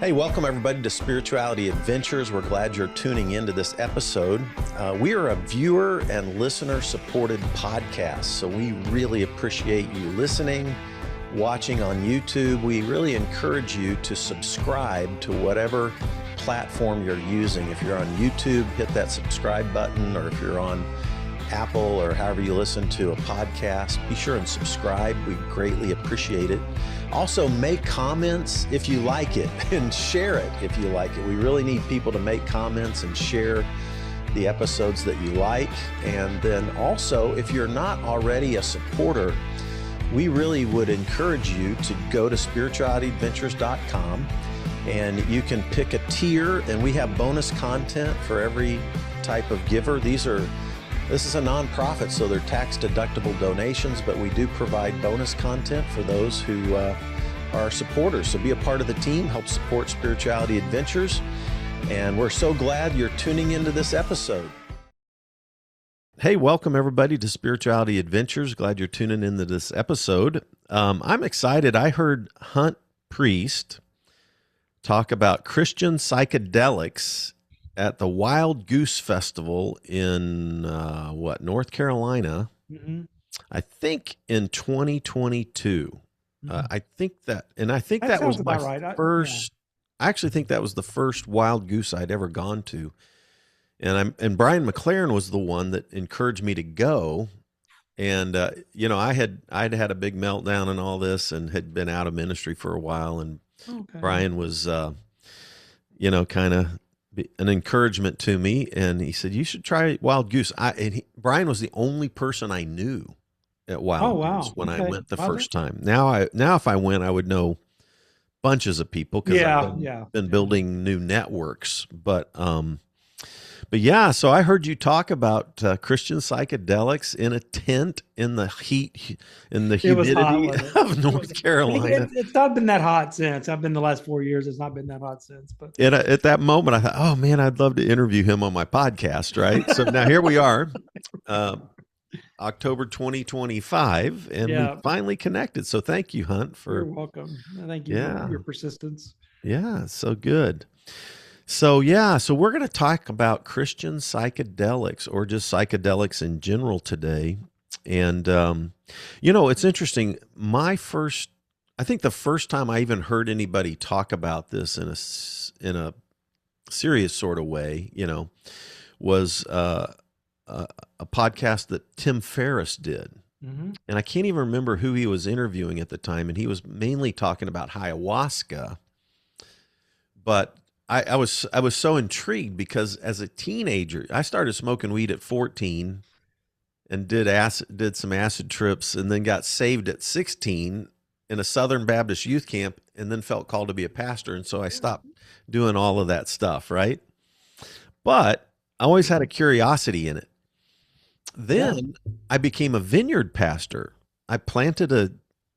Hey, welcome everybody to Spirituality Adventures. We're glad you're tuning into this episode. We are a viewer and listener supported podcast, so we really appreciate you listening, watching on YouTube. We really encourage you to subscribe to whatever platform you're using. If you're on YouTube, hit that subscribe button, or if you're on Apple or however you listen to a podcast, be sure and subscribe. We greatly appreciate it. Also, make comments if you like it and share it if you like it. We really need people to make comments and share the episodes that you like. And then also, if you're not already a supporter, we really would encourage you to go to spiritualityadventures.com and you can pick a tier, and we have bonus content for every type of giver. This is a nonprofit, so they're tax-deductible donations, but we do provide bonus content for those who are supporters. So be a part of the team, help support Spirituality Adventures, and we're so glad you're tuning into this episode. Hey, welcome everybody to Spirituality Adventures. Glad you're tuning into this episode. I'm excited. I heard Priest talk about Christian psychedelics at the Wild Goose Festival in North Carolina. Mm-hmm. I think in 2022. Mm-hmm. I think that was my first. I actually think that was the first Wild Goose I'd ever gone to, and Brian McLaren was the one that encouraged me to go. And I'd had a big meltdown and all this, and had been out of ministry for a while, and Brian was kind of an encouragement to me, and he said, you should try Wild Goose. Brian was the only person I knew at Wild Goose when I went the first time. Now if I went, I would know bunches of people because I've been building new networks. But yeah, so I heard you talk about Christian psychedelics in a tent in the heat, in the humidity of North Carolina. It's not been that hot since. I've been the last 4 years. It's not been that hot since. But at that moment, I thought, oh man, I'd love to interview him on my podcast, right? So now here we are, October 2025, and we finally connected. So thank you, Hunt, for. You're welcome. Thank you for your persistence. Yeah, so good. So we're going to talk about Christian psychedelics, or just psychedelics in general today. And, it's interesting. I think the first time I even heard anybody talk about this in a serious sort of way, was a podcast that Tim Ferriss did. Mm-hmm. And I can't even remember who he was interviewing at the time. And he was mainly talking about ayahuasca. But I was so intrigued because as a teenager, I started smoking weed at 14 and did some acid trips, and then got saved at 16 in a Southern Baptist youth camp, and then felt called to be a pastor. And so I stopped doing all of that stuff, right? But I always had a curiosity in it. Then I became a vineyard pastor. I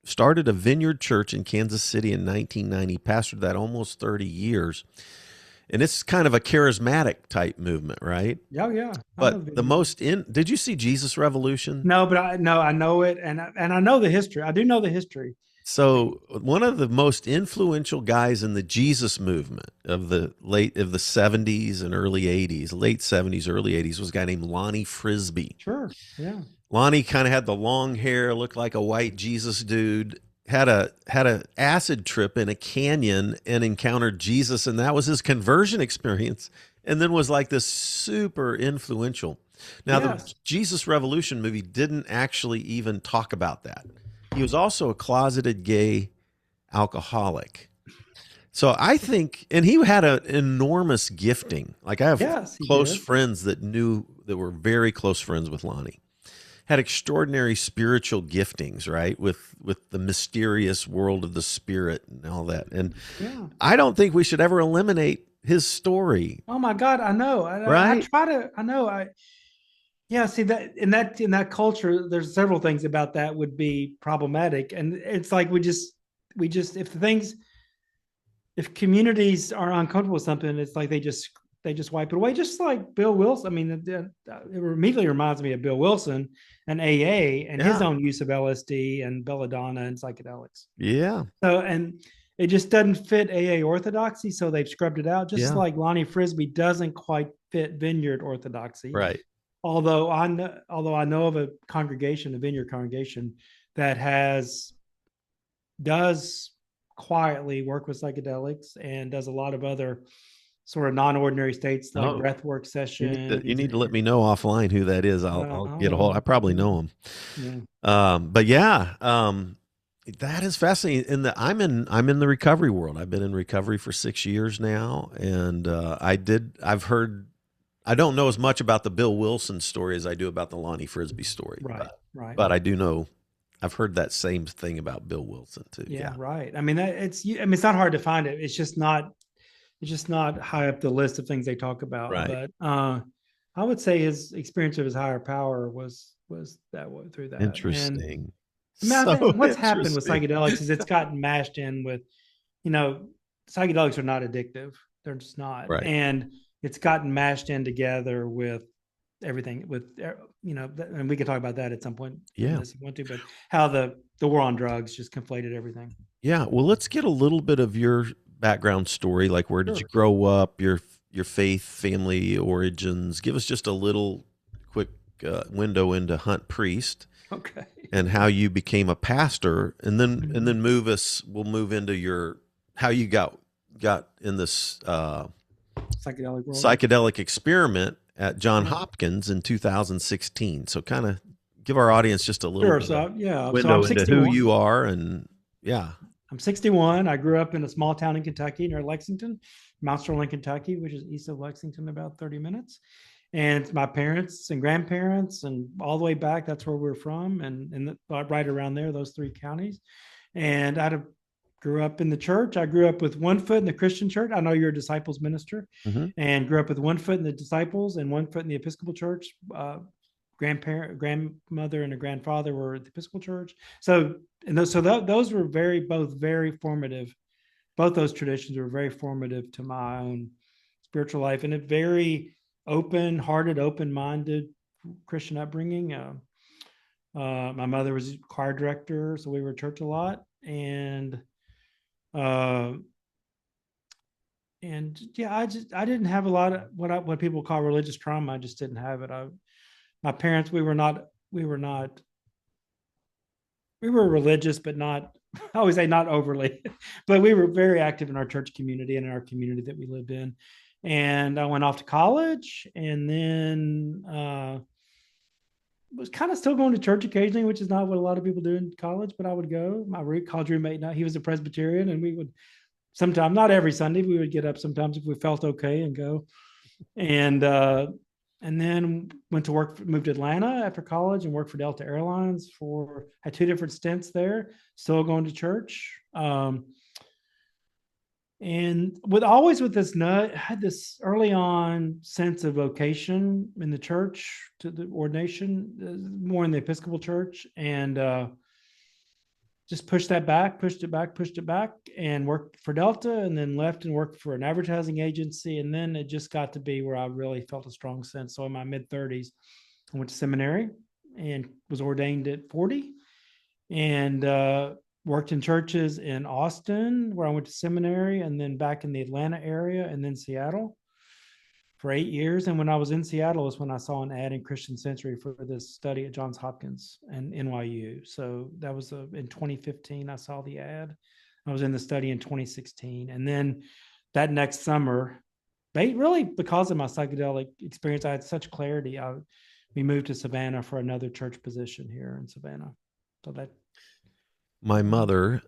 started a vineyard church in Kansas City in 1990, pastored that almost 30 years. And it's kind of a charismatic type movement, right? Yeah. But did you see Jesus Revolution? No, but I know it, and I know the history. I do know the history. So one of the most influential guys in the Jesus movement of the 70s and early 80s, late 70s, early 80s, was a guy named Lonnie Frisbee. Sure, yeah. Lonnie kind of had the long hair, looked like a white Jesus dude, had a acid trip in a canyon and encountered Jesus, and that was his conversion experience, and then was like this super influential. Now, the Jesus Revolution movie didn't actually even talk about that. He was also a closeted gay alcoholic. So I think, and he had an enormous gifting. Like I have close friends that were very close friends with Lonnie. Had extraordinary spiritual giftings, right? With the mysterious world of the spirit and all that. And I don't think we should ever eliminate his story. Oh my God, I know. Right? See that in that culture, there's several things about that would be problematic. And it's like we just if communities are uncomfortable with something, it's like they just wipe it away, just like Bill Wilson. I mean, it immediately reminds me of Bill Wilson and AA and his own use of LSD and belladonna and psychedelics. Yeah. So, and it just doesn't fit AA orthodoxy, so they've scrubbed it out. Just Yeah. like Lonnie Frisbee doesn't quite fit Vineyard orthodoxy. Right. Although I know of a congregation, a Vineyard congregation, that does quietly work with psychedelics and does a lot of other sort of non-ordinary states like breathwork sessions. You need to let me know offline who that is. I'll get a hold. I probably know him. Yeah. But yeah, that is fascinating. I'm in the recovery world. I've been in recovery for 6 years now, and I've heard. I don't know as much about the Bill Wilson story as I do about the Lonnie Frisbee story. Right. But I do know. I've heard that same thing about Bill Wilson too. Yeah. Right. I mean, it's not hard to find it. It's just not high up the list of things they talk about. Right. But I would say his experience of his higher power was that way through that. Interesting. And, I mean, what's happened with psychedelics is it's gotten mashed in with, psychedelics are not addictive. They're just not. Right. And it's gotten mashed in together with everything and we can talk about that at some point. Yeah. If you want to, but how the war on drugs just conflated everything. Yeah. Well, let's get a little bit of your background story. Like, where did you grow up, your faith, family origins? Give us just a little quick window into Hunt Priest. Okay. And how you became a pastor, and then we'll move into how you got in this psychedelic experiment at Johns Hopkins in 2016. So kind of give our audience just a little window into who you are. And I'm 61. I grew up in a small town in Kentucky near Lexington, Mount Sterling, Kentucky, which is east of Lexington, about 30 minutes. And my parents and grandparents and all the way back, that's where we're from. And right around there, those three counties. And I grew up in the church. I grew up with one foot in the Christian church. I know you're a disciples minister, and grew up with one foot in the disciples and one foot in the Episcopal Church. Grandmother and a grandfather were at the Episcopal Church. So those were both very formative. Both those traditions were very formative to my own spiritual life, and a very open-hearted, open-minded Christian upbringing. My mother was a choir director, so we were at church a lot, and I didn't have a lot of what people call religious trauma. I just didn't have it. My parents, we were religious, but not, I always say not overly, but we were very active in our church community and in our community that we lived in. And I went off to college, and then was kind of still going to church occasionally, which is not what a lot of people do in college, but I would go. My college roommate, he was a Presbyterian, and we would sometimes, not every Sunday, we would get up sometimes if we felt okay and go. And then went to work, moved to Atlanta after college and worked for Delta Airlines had 2 different stints there, still going to church. And with this I had this early on sense of vocation in the church, to the ordination, more in the Episcopal Church, and just pushed it back, and worked for Delta, and then left and worked for an advertising agency. And then it just got to be where I really felt a strong sense. So in my mid-30s, I went to seminary and was ordained at 40, and worked in churches in Austin, where I went to seminary, and then back in the Atlanta area, and then Seattle for 8 years. And when I was in Seattle is when I saw an ad in Christian Century for this study at Johns Hopkins and NYU. So that was in 2015, I saw the ad. I was in the study in 2016. And then that next summer, really because of my psychedelic experience, I had such clarity. We moved to Savannah for another church position here in Savannah. So that... My mother,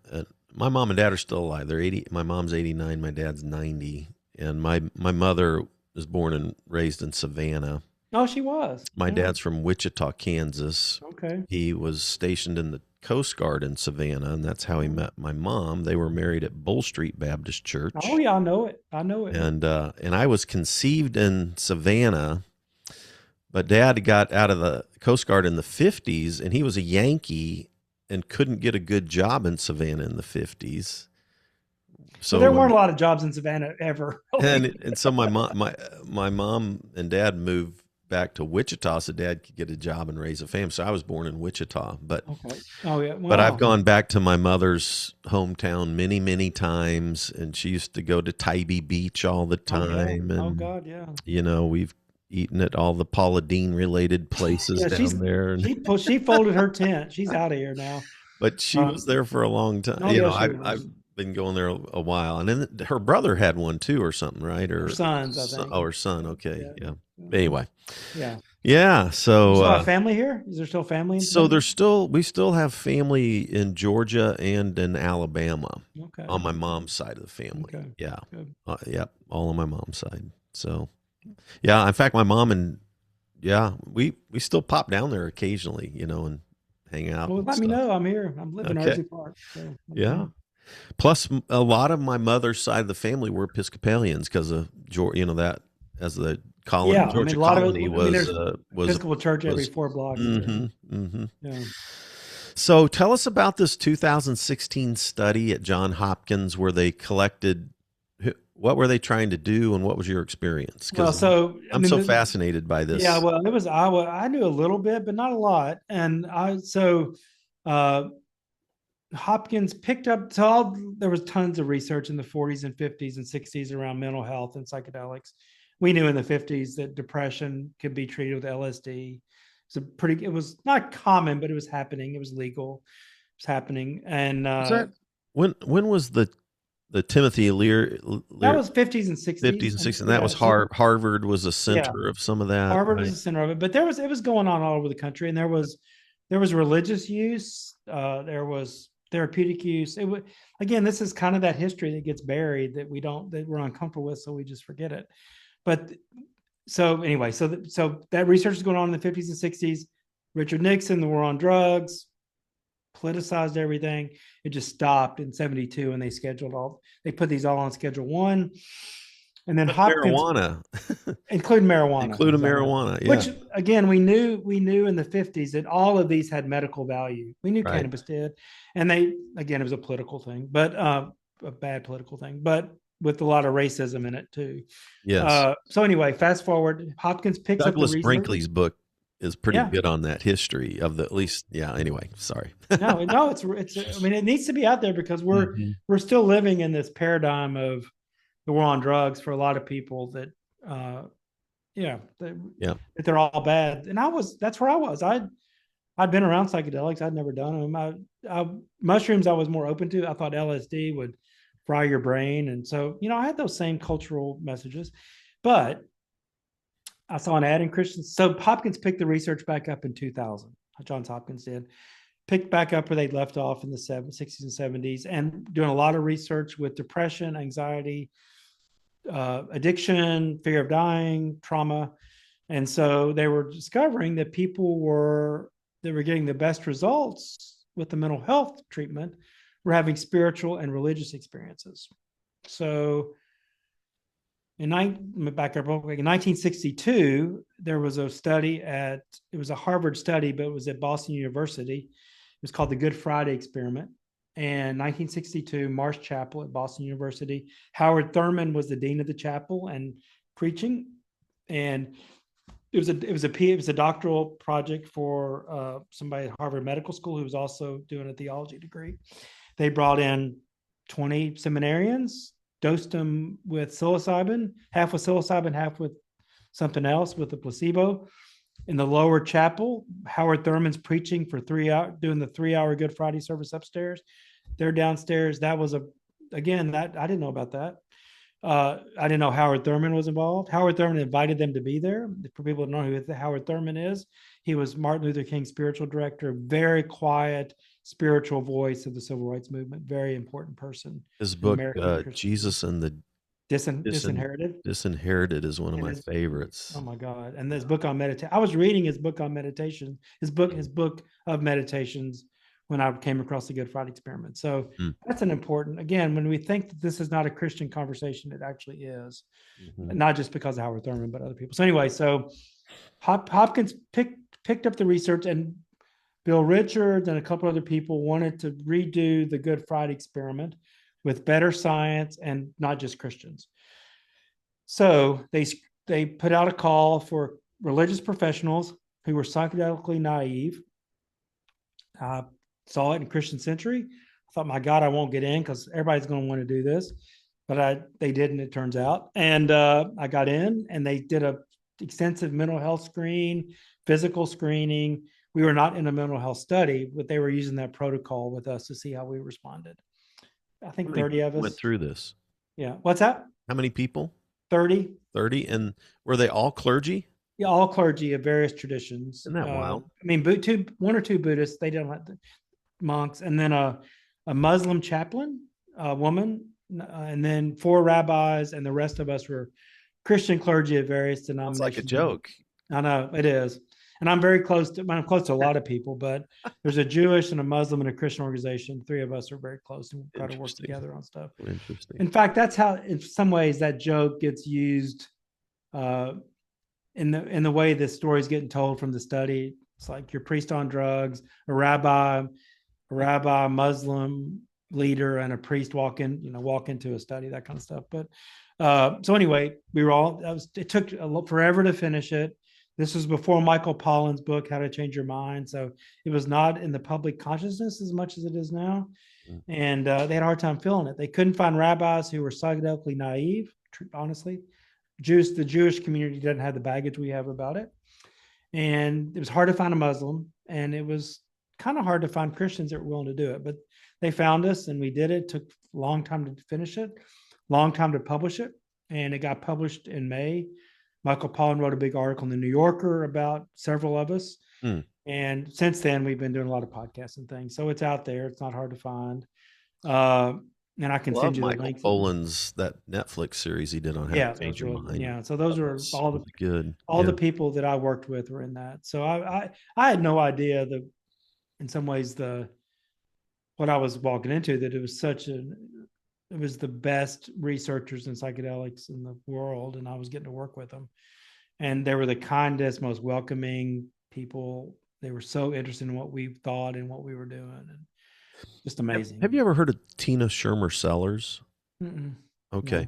my mom and dad are still alive. They're 80. My mom's 89. My dad's 90. And my mother was born and raised in Savannah. Oh, she was. My dad's from Wichita, Kansas. Okay. He was stationed in the Coast Guard in Savannah, and that's how he met my mom. They were married at Bull Street Baptist Church. Oh yeah, I know it. And I was conceived in Savannah, but Dad got out of the Coast Guard in the 50s, and he was a Yankee and couldn't get a good job in Savannah in the 50s. So there weren't a lot of jobs in Savannah ever. and so my mom and dad moved back to Wichita so Dad could get a job and raise a family. So I was born in Wichita, but Okay. Oh yeah. but I've Wow. gone back to my mother's hometown many, many times, and she used to go to Tybee Beach all the Oh yeah. time, Oh and God. Yeah. we've eaten at all the Paula Deen related places Yeah. down there, and She folded her tent. She's out of here now. but she was there for a long time. Oh yeah, she I've was. been going there a while, and then her brother had one too, or something, right? Her Or sons, I think. oh, her son. Okay, Yeah. yeah. Yeah. Anyway, Yeah. yeah. You So, still have family here? Is there still family in so Savannah? we still have family in Georgia and in Alabama Okay. on my mom's side of the family. Okay. Yeah, Good. yep, all on my mom's side. So, yeah. In fact, my mom and we still pop down there occasionally, and hang out Well, and let me stuff. know. I'm here. I'm living in Okay. Ardsley Park. So let me Yeah. know. Plus, a lot of my mother's side of the family were Episcopalians because of that as the colony, Yeah, I mean, Georgia a lot of it. colony I mean, there's was. Episcopal Church every was 4 blocks. Yeah. So tell us about this 2016 study at John Hopkins where they collected. What were they trying to do, and what was your experience? Well, so I I'm mean, so fascinated by this. yeah. Well, it was I knew a little bit, but not a lot, and uh, Hopkins picked up. There was tons of research in the 40s and 50s and 60s around mental health and psychedelics. We knew in the 50s that depression could be treated with LSD. It was not common, but it was happening. It was legal. It was happening. And when was the Timothy Lear that was 50s and 60s. 50s and 60s? And that was Harvard was a center of some of that. Harvard right? was the center of it, but it was going on all over the country, and there was religious use. There was therapeutic use. Again, this is kind of that history that gets buried that we're uncomfortable with, so we just forget it. But so anyway, so that research is going on in the 50s and 60s. Richard Nixon, the war on drugs, politicized everything. It just stopped in 72, and they put these all on Schedule 1. And then Hopkins, marijuana, including marijuana, marijuana, yeah. Which again, we knew in the 50s that all of these had medical value. We knew cannabis did, and it was a political thing, but a bad political thing, but with a lot of racism in it too. Yes. So anyway, fast forward, Hopkins picks Douglas up the research. Brinkley's book is pretty good on that history of at least. Yeah. Anyway, sorry. no, it's. I mean, it needs to be out there because we're still living in this paradigm of the war on drugs for a lot of people that, that they're all bad. And that's where I was. I'd been around psychedelics. I'd never done them. Mushrooms I was more open to. I thought LSD would fry your brain. And so, I had those same cultural messages, but I saw an ad in Christian. So Hopkins picked the research back up in 2000. Johns Hopkins did. Picked back up where they'd left off in the 60s and 70s, and doing a lot of research with depression, anxiety, addiction, fear of dying, trauma. And so they were discovering that people were getting the best results with the mental health treatment were having spiritual and religious experiences. So in 1962, there was a study it was a Harvard study, but it was at Boston University. It was called the Good Friday Experiment. And 1962, Marsh Chapel at Boston University. Howard Thurman was the dean of the chapel and preaching. And it was a doctoral project for somebody at Harvard Medical School who was also doing a theology degree. They brought in 20 seminarians, dosed them with psilocybin, half with psilocybin, half with something else, with a placebo. In the lower chapel, Howard Thurman's preaching for 3 hours, doing the 3-hour Good Friday service upstairs. They're downstairs. That was I didn't know about that. I didn't know Howard Thurman was involved. Howard Thurman invited them to be there. For people to know who Howard Thurman is, he was Martin Luther King's spiritual director, very quiet, spiritual voice of the civil rights movement, very important person. His book, Jesus and the Disinherited. Disinherited is one of my favorites. Oh my God. And this book on meditation. I was reading his book on meditation, his book of meditations when I came across the Good Friday Experiment. So that's an important, again, when we think that this is not a Christian conversation, it actually is. Not just because of Howard Thurman, but other people. So anyway, so Hopkins picked up the research, and Bill Richards and a couple other people wanted to redo the Good Friday Experiment with better science and not just Christians. So they put out a call for religious professionals who were psychedelically naive. I saw it in Christian Century. I thought, my God, I won't get in because everybody's going to want to do this. But they didn't, it turns out. And I got in, and they did a extensive mental health screen, physical screening. We were not in a mental health study, but they were using that protocol with us to see how we responded. I think 30 of us went through this. Yeah. What's that? How many people? 30. 30. And were they all clergy? Yeah, all clergy of various traditions. Isn't that wild? I mean, one or two Buddhists, they don't have the monks, and then a Muslim chaplain, a woman, and then 4 rabbis, and the rest of us were Christian clergy of various denominations. It's like a joke. I know it is. And I'm close to a lot of people, but there's a Jewish and a Muslim and a Christian organization. 3 of us are very close and try to work together on stuff. Interesting. In fact, that's how, in some ways, that joke gets used in the way the story's getting told from the study. It's like your priest on drugs, a rabbi, Muslim leader, and a priest walk into a study, that kind of stuff. But so anyway, it took forever to finish it. This was before Michael Pollan's book, How to Change Your Mind. So it was not in the public consciousness as much as it is now. And they had a hard time filling it. They couldn't find rabbis who were psychedelically naive, honestly. The Jewish community doesn't have the baggage we have about it. And it was hard to find a Muslim. And it was kind of hard to find Christians that were willing to do it. But they found us, and we did it. It took a long time to finish it, long time to publish it. And it got published in May. Michael Pollan wrote a big article in the New Yorker about several of us. And since then, we've been doing a lot of podcasts and things. So it's out there. It's not hard to find. And I can send you the link. Michael Pollan's, that Netflix series he did on How to Change Your Mind. Yeah. So those were all the people that I worked with were in that. So I had no idea that in some ways what I was walking into, that it was the best researchers in psychedelics in the world, and I was getting to work with them. And they were the kindest, most welcoming people. They were so interested in what we thought and what we were doing, and just amazing. Have you ever heard of Tina Shermer Sellers? Okay. No.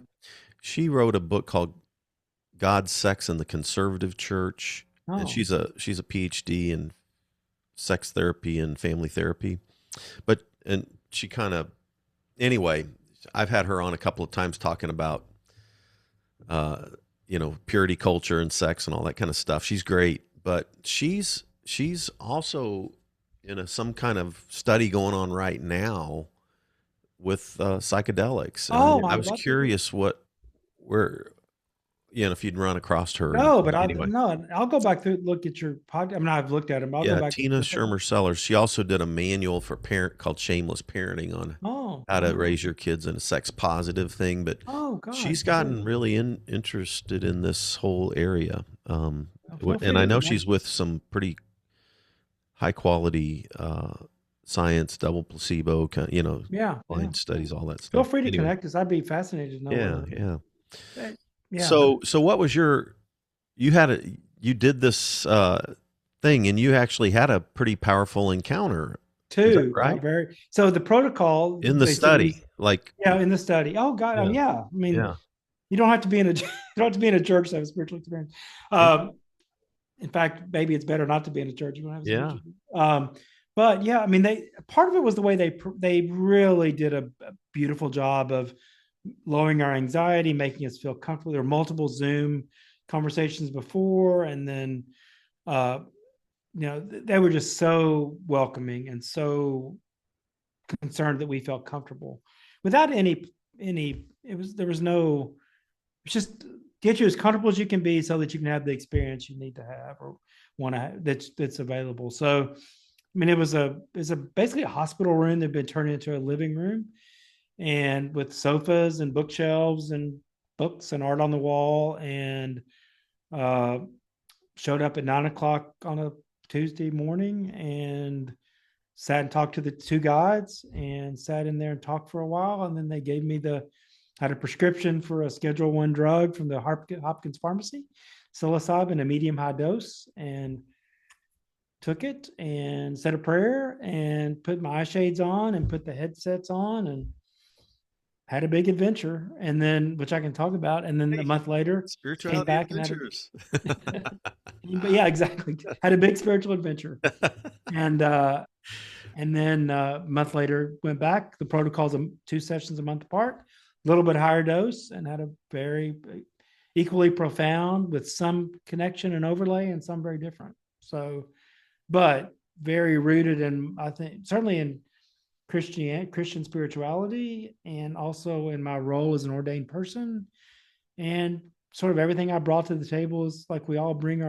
She wrote a book called God, Sex, and the Conservative Church. And she's a PhD in sex therapy and family therapy. And she anyway, I've had her on a couple of times talking about, purity culture and sex and all that kind of stuff. She's great, but she's also in some kind of study going on right now with psychedelics. And I was curious if you'd run across her. No, but anyway. I'll go back to look at your podcast. I mean, I've looked at them. Go back Tina Shermer Sellers. She also did a manual for called Shameless Parenting on how to raise your kids in a sex positive thing. But she's gotten really interested in this whole area. And I know she's with some pretty high quality science, double placebo, blind studies, all that stuff. Feel free to connect us. I'd be fascinated to know. Yeah. So what was you did this thing, and you actually had a pretty powerful encounter too, right? So the protocol in the study, in the study. Oh God. I mean, you don't have to be in a church to have a spiritual experience. In fact, maybe it's better not to be in a church. You don't have a but I mean, part of it was the way they really did a beautiful job of lowering our anxiety, making us feel comfortable. There were multiple Zoom conversations before, and then they were just so welcoming and so concerned that we felt comfortable without just get you as comfortable as you can be so that you can have the experience you need to have or want to have, that's available. So I mean, it was basically a hospital room that had been turned into a living room, and with sofas and bookshelves and books and art on the wall, and showed up at 9:00 on a Tuesday morning and sat and talked to the 2 guides and sat in there and talked for a while. And then they gave me had a prescription for a Schedule 1 drug from the Hopkins pharmacy, psilocybin, a medium high dose, and took it and said a prayer and put my eye shades on and put the headsets on and had a big adventure, and then, which I can talk about. And then a Hey, month later, came spirituality back and adventures. but yeah, exactly. Had a big spiritual adventure. And, and then a month later went back. The protocols of 2 sessions a month apart, a little bit higher dose, and had a very equally profound with some connection and overlay and some very different. So, but very rooted in, I think, certainly in Christian spirituality, and also in my role as an ordained person. And sort of everything I brought to the table is like we all bring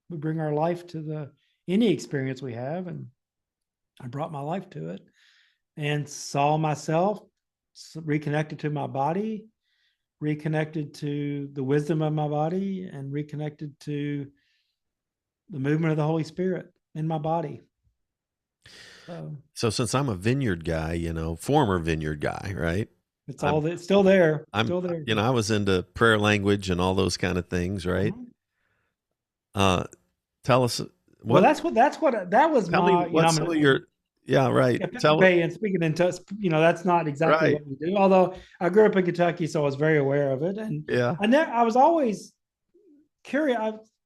we bring our life to any experience we have. And I brought my life to it and saw myself reconnected to my body, reconnected to the wisdom of my body, and reconnected to the movement of the Holy Spirit in my body. So since I'm a vineyard guy, former vineyard guy, right? It's still there. I'm, Still there. I was into prayer language and all those kind of things, right? Tell us Well, that was tell my, me what some of your, yeah, right. And speaking in touch, that's not exactly what we do. Although I grew up in Kentucky, so I was very aware of it. And yeah, I was always curious.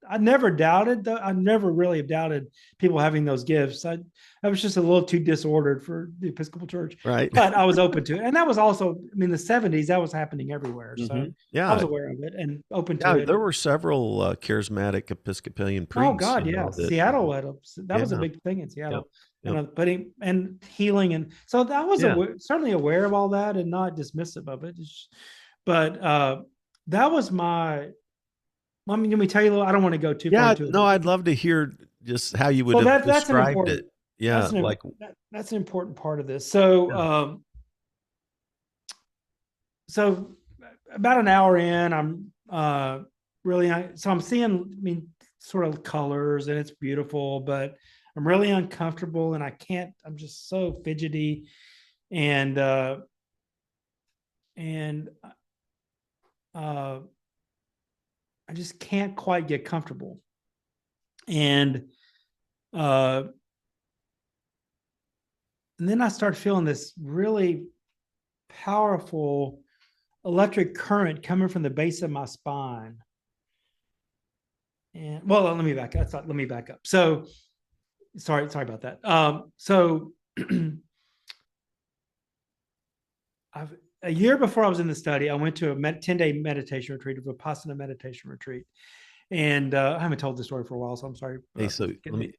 I never doubted, though. I never really doubted people having those gifts. I was just a little too disordered for the Episcopal Church, right? But I was open to it, and that was also, the '70s. That was happening everywhere, so yeah, I was aware of it and open to it. There were several charismatic Episcopalian priests. Oh God, yeah, Seattle that was a big thing in Seattle. And healing, and so I was certainly aware of all that and not dismissive of it. But that was my. Let me tell you a little. I don't want to go too far into it. No, I'd love to hear just how you would have described it. Yeah, that's an important part of this. So, so about an hour in, I'm I'm seeing, sort of colors, and it's beautiful, but I'm really uncomfortable, and I'm just so fidgety, and I just can't quite get comfortable. And then I start feeling this really powerful electric current coming from the base of my spine. And let me back up. So sorry about that. A year before I was in the study, I went to a 10-day meditation retreat, of a Vipassana meditation retreat. And I haven't told this story for a while, so I'm sorry. Hey, so let me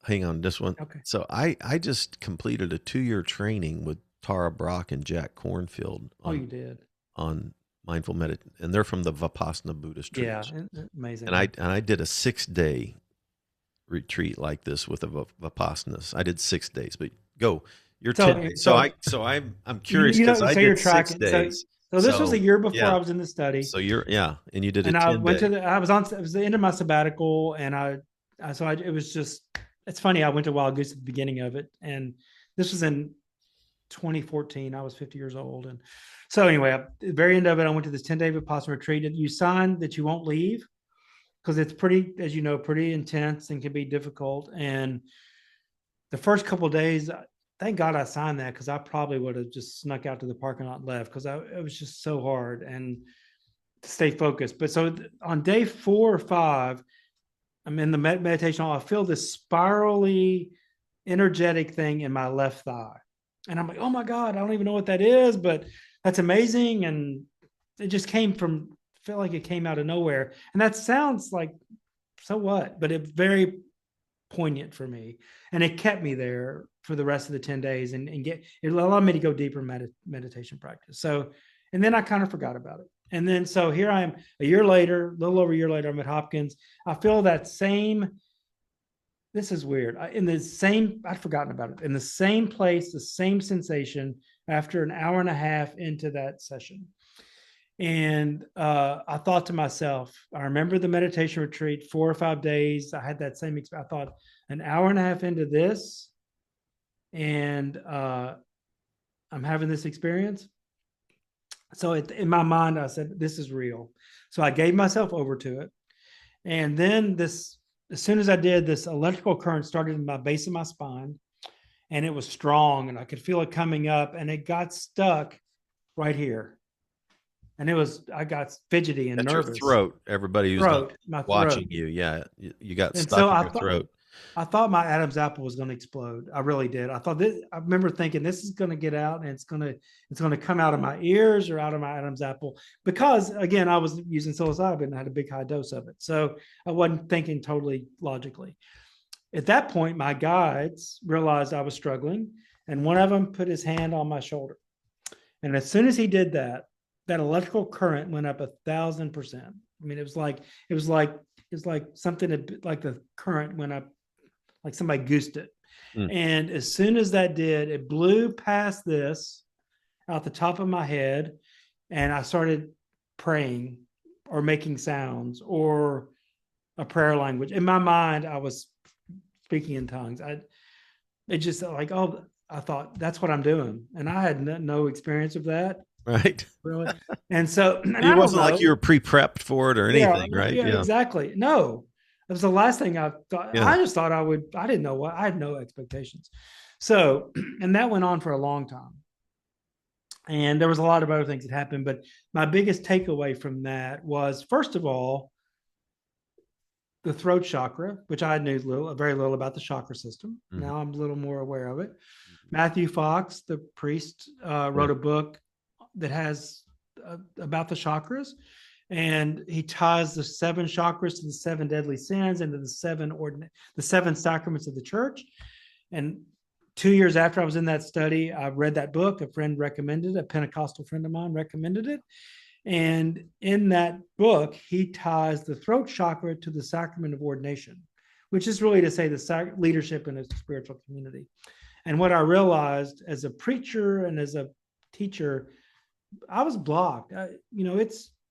hang on this one. Okay. So I just completed a 2-year training with Tara Brock and Jack Cornfield. You did? On mindful meditation, and they're from the Vipassana Buddhist tradition. Yeah, amazing. And I did a 6-day retreat like this with the Vipassanas. I did 6 days, but go. You're 10 days. So I'm curious because I did 6 days. So this was a year before I was in the study. So and you did it. And I went it was the end of my sabbatical, and it was just, it's funny. I went to Wild Goose at the beginning of it, and this was in 2014. I was 50 years old. And so anyway, at the very end of it, I went to this 10-day Vipassana retreat, and you sign that you won't leave because it's pretty, as you know, pretty intense and can be difficult. And the first couple of days, thank God I signed that, because I probably would have just snuck out to the parking lot and left, because it was just so hard and to stay focused. But so on day 4 or 5, I'm in the meditation hall. I feel this spirally energetic thing in my left thigh. And I'm like, oh my God, I don't even know what that is, but that's amazing. And it just felt like it came out of nowhere. And that sounds like, so what? But it's very poignant for me. And it kept me there for the rest of the 10 days and it allowed me to go deeper in meditation practice. So, and then I kind of forgot about it. And then, so here I am a little over a year later, I'm at Hopkins. I feel that same, this is weird. I'd forgotten about it. In the same place, the same sensation after an hour and a half into that session. And I thought to myself, I remember the meditation retreat, 4 or 5 days. I had that same experience. I thought, an hour and a half into this, and I'm having this experience. So in my mind, I said, this is real. So I gave myself over to it. And then as soon as I did, this electrical current started in my base of my spine, and it was strong, and I could feel it coming up, and it got stuck right here. And I got fidgety and That's nervous. your throat. Everybody who's My watching throat. you. Yeah. You got And stuck so in your throat. I thought my Adam's apple was going to explode. I really did. I remember thinking this is going to get out and it's going to come out of my ears or out of my Adam's apple, because again, I was using psilocybin and I had a big high dose of it. So I wasn't thinking totally logically. At that point, my guides realized I was struggling, and one of them put his hand on my shoulder. And as soon as he did that, that electrical current went up 1,000%. I mean, it was like something like the current went up, like somebody goosed it. And as soon as that did, it blew past this out the top of my head, and I started praying or making sounds or a prayer language. In my mind, I was speaking in tongues. It just like, oh, I thought that's what I'm doing. And I had no experience of that. Right. Really. And so it wasn't like you were pre-prepped for it or anything, right? Yeah, exactly. No, it was the last thing I thought. Yeah. I just thought I didn't know what, I had no expectations. So, and that went on for a long time. And there was a lot of other things that happened, but my biggest takeaway from that was, first of all, the throat chakra, which I knew very little about the chakra system. Mm-hmm. Now I'm a little more aware of it. Matthew Fox, the priest, wrote a book that has about the chakras, and he ties the 7 chakras to the 7 deadly sins and to the 7 sacraments of the church. And 2 years after I was in that study, I read that book. A friend recommended it. A Pentecostal friend of mine recommended it. And in that book, he ties the throat chakra to the sacrament of ordination, which is really to say the leadership in a spiritual community. And what I realized as a preacher and as a teacher, I was blocked.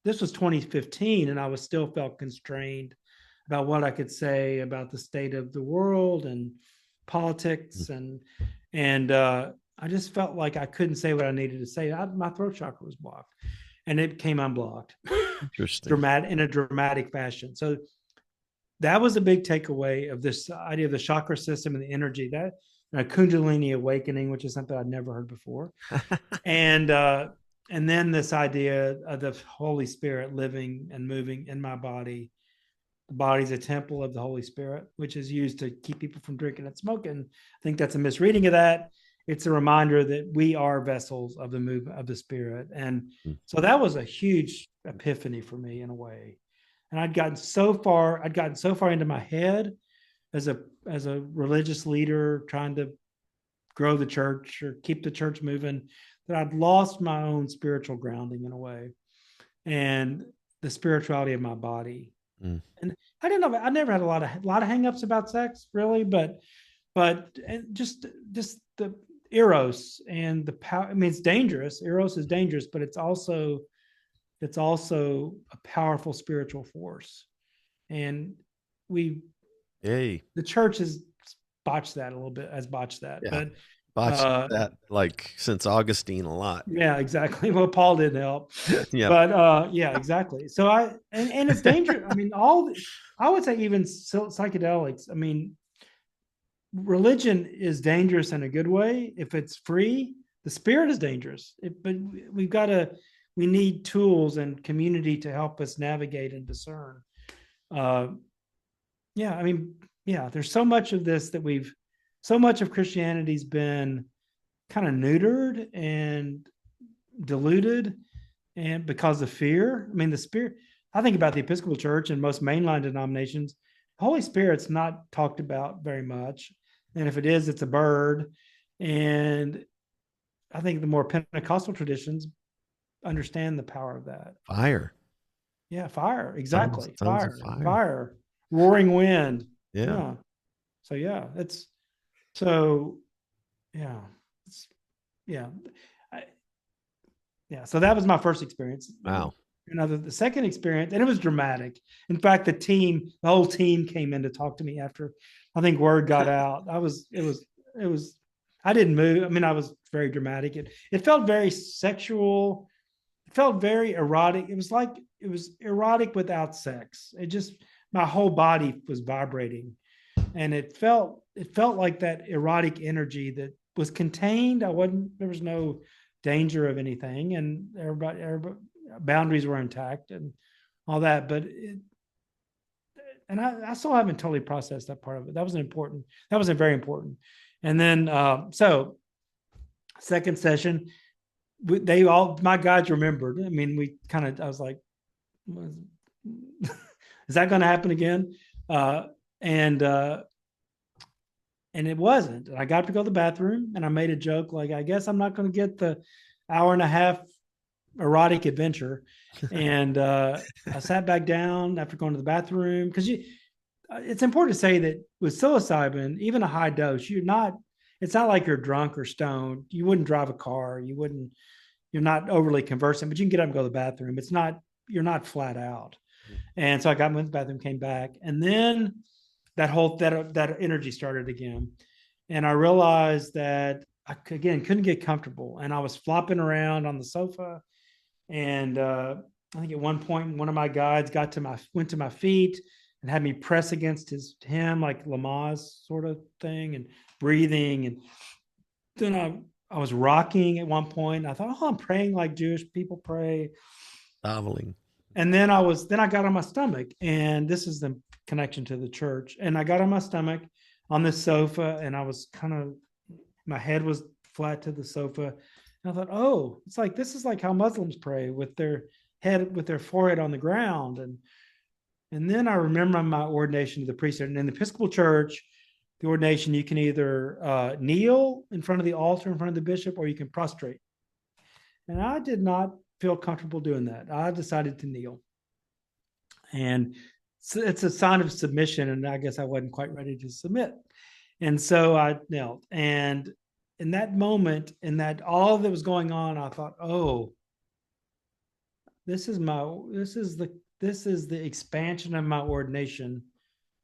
This was 2015, and I still felt constrained about what I could say about the state of the world and politics, and I just felt like I couldn't say what I needed to say. My throat chakra was blocked, and it became unblocked. Interesting. In a dramatic fashion. So that was a big takeaway of this idea of the chakra system and the energy, that a Kundalini awakening, which is something I'd never heard before. And then this idea of the Holy Spirit living and moving in my body. The body's a temple of the Holy Spirit, which is used to keep people from drinking and smoking. I think that's a misreading of that. It's a reminder that we are vessels of the movement of the Spirit. And so that was a huge epiphany for me in a way. And I'd gotten so far into my head as a religious leader trying to grow the church or keep the church moving, that I'd lost my own spiritual grounding in a way, and the spirituality of my body. And I didn't know, I never had a lot of hangups about sex, really, but just the eros and the power. I mean, it's dangerous. Eros is dangerous, but it's also a powerful spiritual force. And the church has botched that a little bit, yeah. But botched that like since Augustine a lot. Yeah, exactly. Well, Paul didn't help. Yeah. But yeah, exactly. So and it's dangerous. I mean, I would say even psychedelics. I mean, religion is dangerous in a good way. If it's free, the spirit is dangerous. But we need tools and community to help us navigate and discern. There's so much of this that so much of Christianity's been kind of neutered and diluted, and because of fear. I mean, the Spirit, I think about the Episcopal Church and most mainline denominations, the Holy Spirit's not talked about very much. And if it is, it's a bird. And I think the more Pentecostal traditions understand the power of that. Fire. Yeah, fire. Exactly. Tons fire. Roaring wind. Yeah. So yeah, so that was my first experience. Wow. The second experience, and it was dramatic. In fact, the whole team came in to talk to me after, I think, word got out. I didn't move. I mean, I was very dramatic. It felt very sexual. It felt very erotic. It was erotic without sex. My whole body was vibrating. And it felt like that erotic energy that was contained. There was no danger of anything, and everybody boundaries were intact and all that. But I still haven't totally processed that part of it. That was very important. And then so second session, my guides remembered. I mean, I was like, is that going to happen again? And it wasn't. I got to go to the bathroom, and I made a joke like, I guess I'm not going to get the hour and a half erotic adventure. And I sat back down after going to the bathroom, because it's important to say that with psilocybin, even a high dose, it's not like you're drunk or stoned. You wouldn't drive a car. You're not overly conversant, but you can get up and go to the bathroom. You're not flat out. And so I went to the bathroom, came back, and then that energy started again. And I realized that I couldn't get comfortable, and I was flopping around on the sofa. And I think at one point, one of my guides went to my feet and had me press against him, like Lamaze sort of thing, and breathing. And then I was rocking at one point. I thought, I'm praying like Jewish people pray. Daveling. And then I got on my stomach, and this is the connection to the church. And I got on my stomach on the sofa, and I was my head was flat to the sofa. And I thought, oh, this is like how Muslims pray, with their forehead on the ground. And then I remember my ordination to the priesthood. And in the Episcopal Church, the ordination, you can either kneel in front of the altar in front of the bishop, or you can prostrate. And I did not feel comfortable doing that. I decided to kneel. And so it's a sign of submission, and I guess I wasn't quite ready to submit. And so I knelt. And in that moment, in that all that was going on, I thought, oh, this is the expansion of my ordination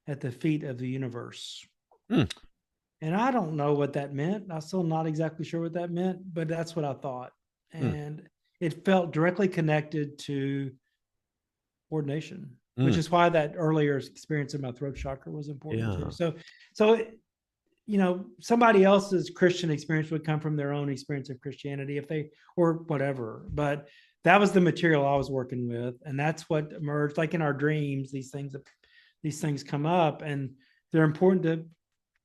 at the feet of the universe. And I don't know what that meant. I'm still not exactly sure what that meant, but that's what I thought. And it felt directly connected to ordination, which is why that earlier experience of my throat chakra was important too. So somebody else's Christian experience would come from their own experience of Christianity, or whatever. But that was the material I was working with, and that's what emerged. Like in our dreams, these things come up, and they're important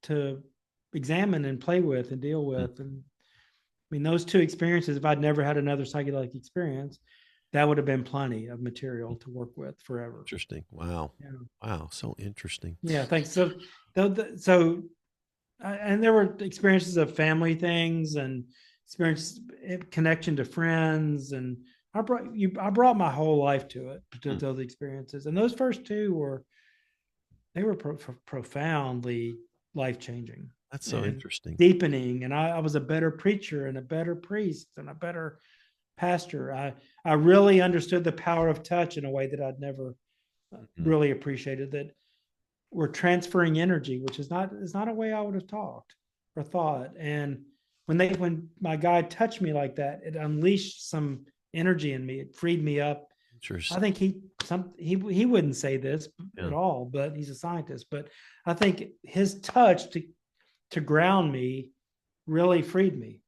to examine and play with and deal with. And I mean, those two experiences, if I'd never had another psychedelic experience, that would have been plenty of material to work with forever. Interesting. Wow. Yeah. Wow. So interesting. Yeah. Thanks. So and there were experiences of family things and connection to friends. And I brought my whole life to it, to those experiences. And those first two were profoundly life-changing. That's so interesting. Deepening. And I was a better preacher and a better priest and a better pastor. I really understood the power of touch in a way that I'd never really appreciated, that we're transferring energy, which is not a way I would have talked or thought. And when my guide touched me like that, it unleashed some energy in me. It freed me up. I think he wouldn't say this at all, but he's a scientist. But I think his touch to ground me really freed me.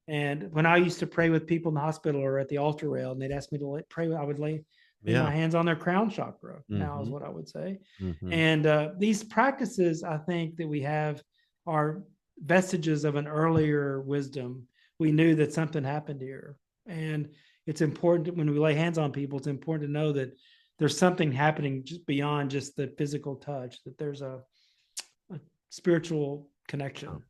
And when I used to pray with people in the hospital or at the altar rail, and they'd ask me to pray, I would lay my hands on their crown chakra. Now is what I would say. And these practices, I think, that we have are vestiges of an earlier wisdom. We knew that something happened here, and it's important when we lay hands on people. It's important to know that there's something happening just beyond just the physical touch, that there's a spiritual connection.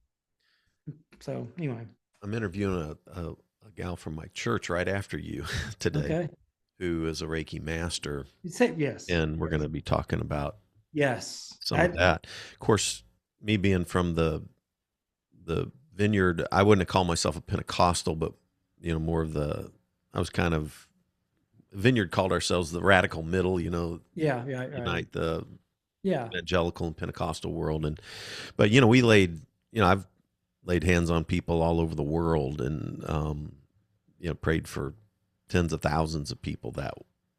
So anyway, I'm interviewing a gal from my church right after you today, who is a Reiki master. Yes. And we're going to be talking about some of that. Of course, me being from the vineyard, I wouldn't have called myself a Pentecostal, but more of I was kind of, Vineyard called ourselves the radical middle, unite the evangelical and Pentecostal world. But we I've laid hands on people all over the world, and prayed for tens of thousands of people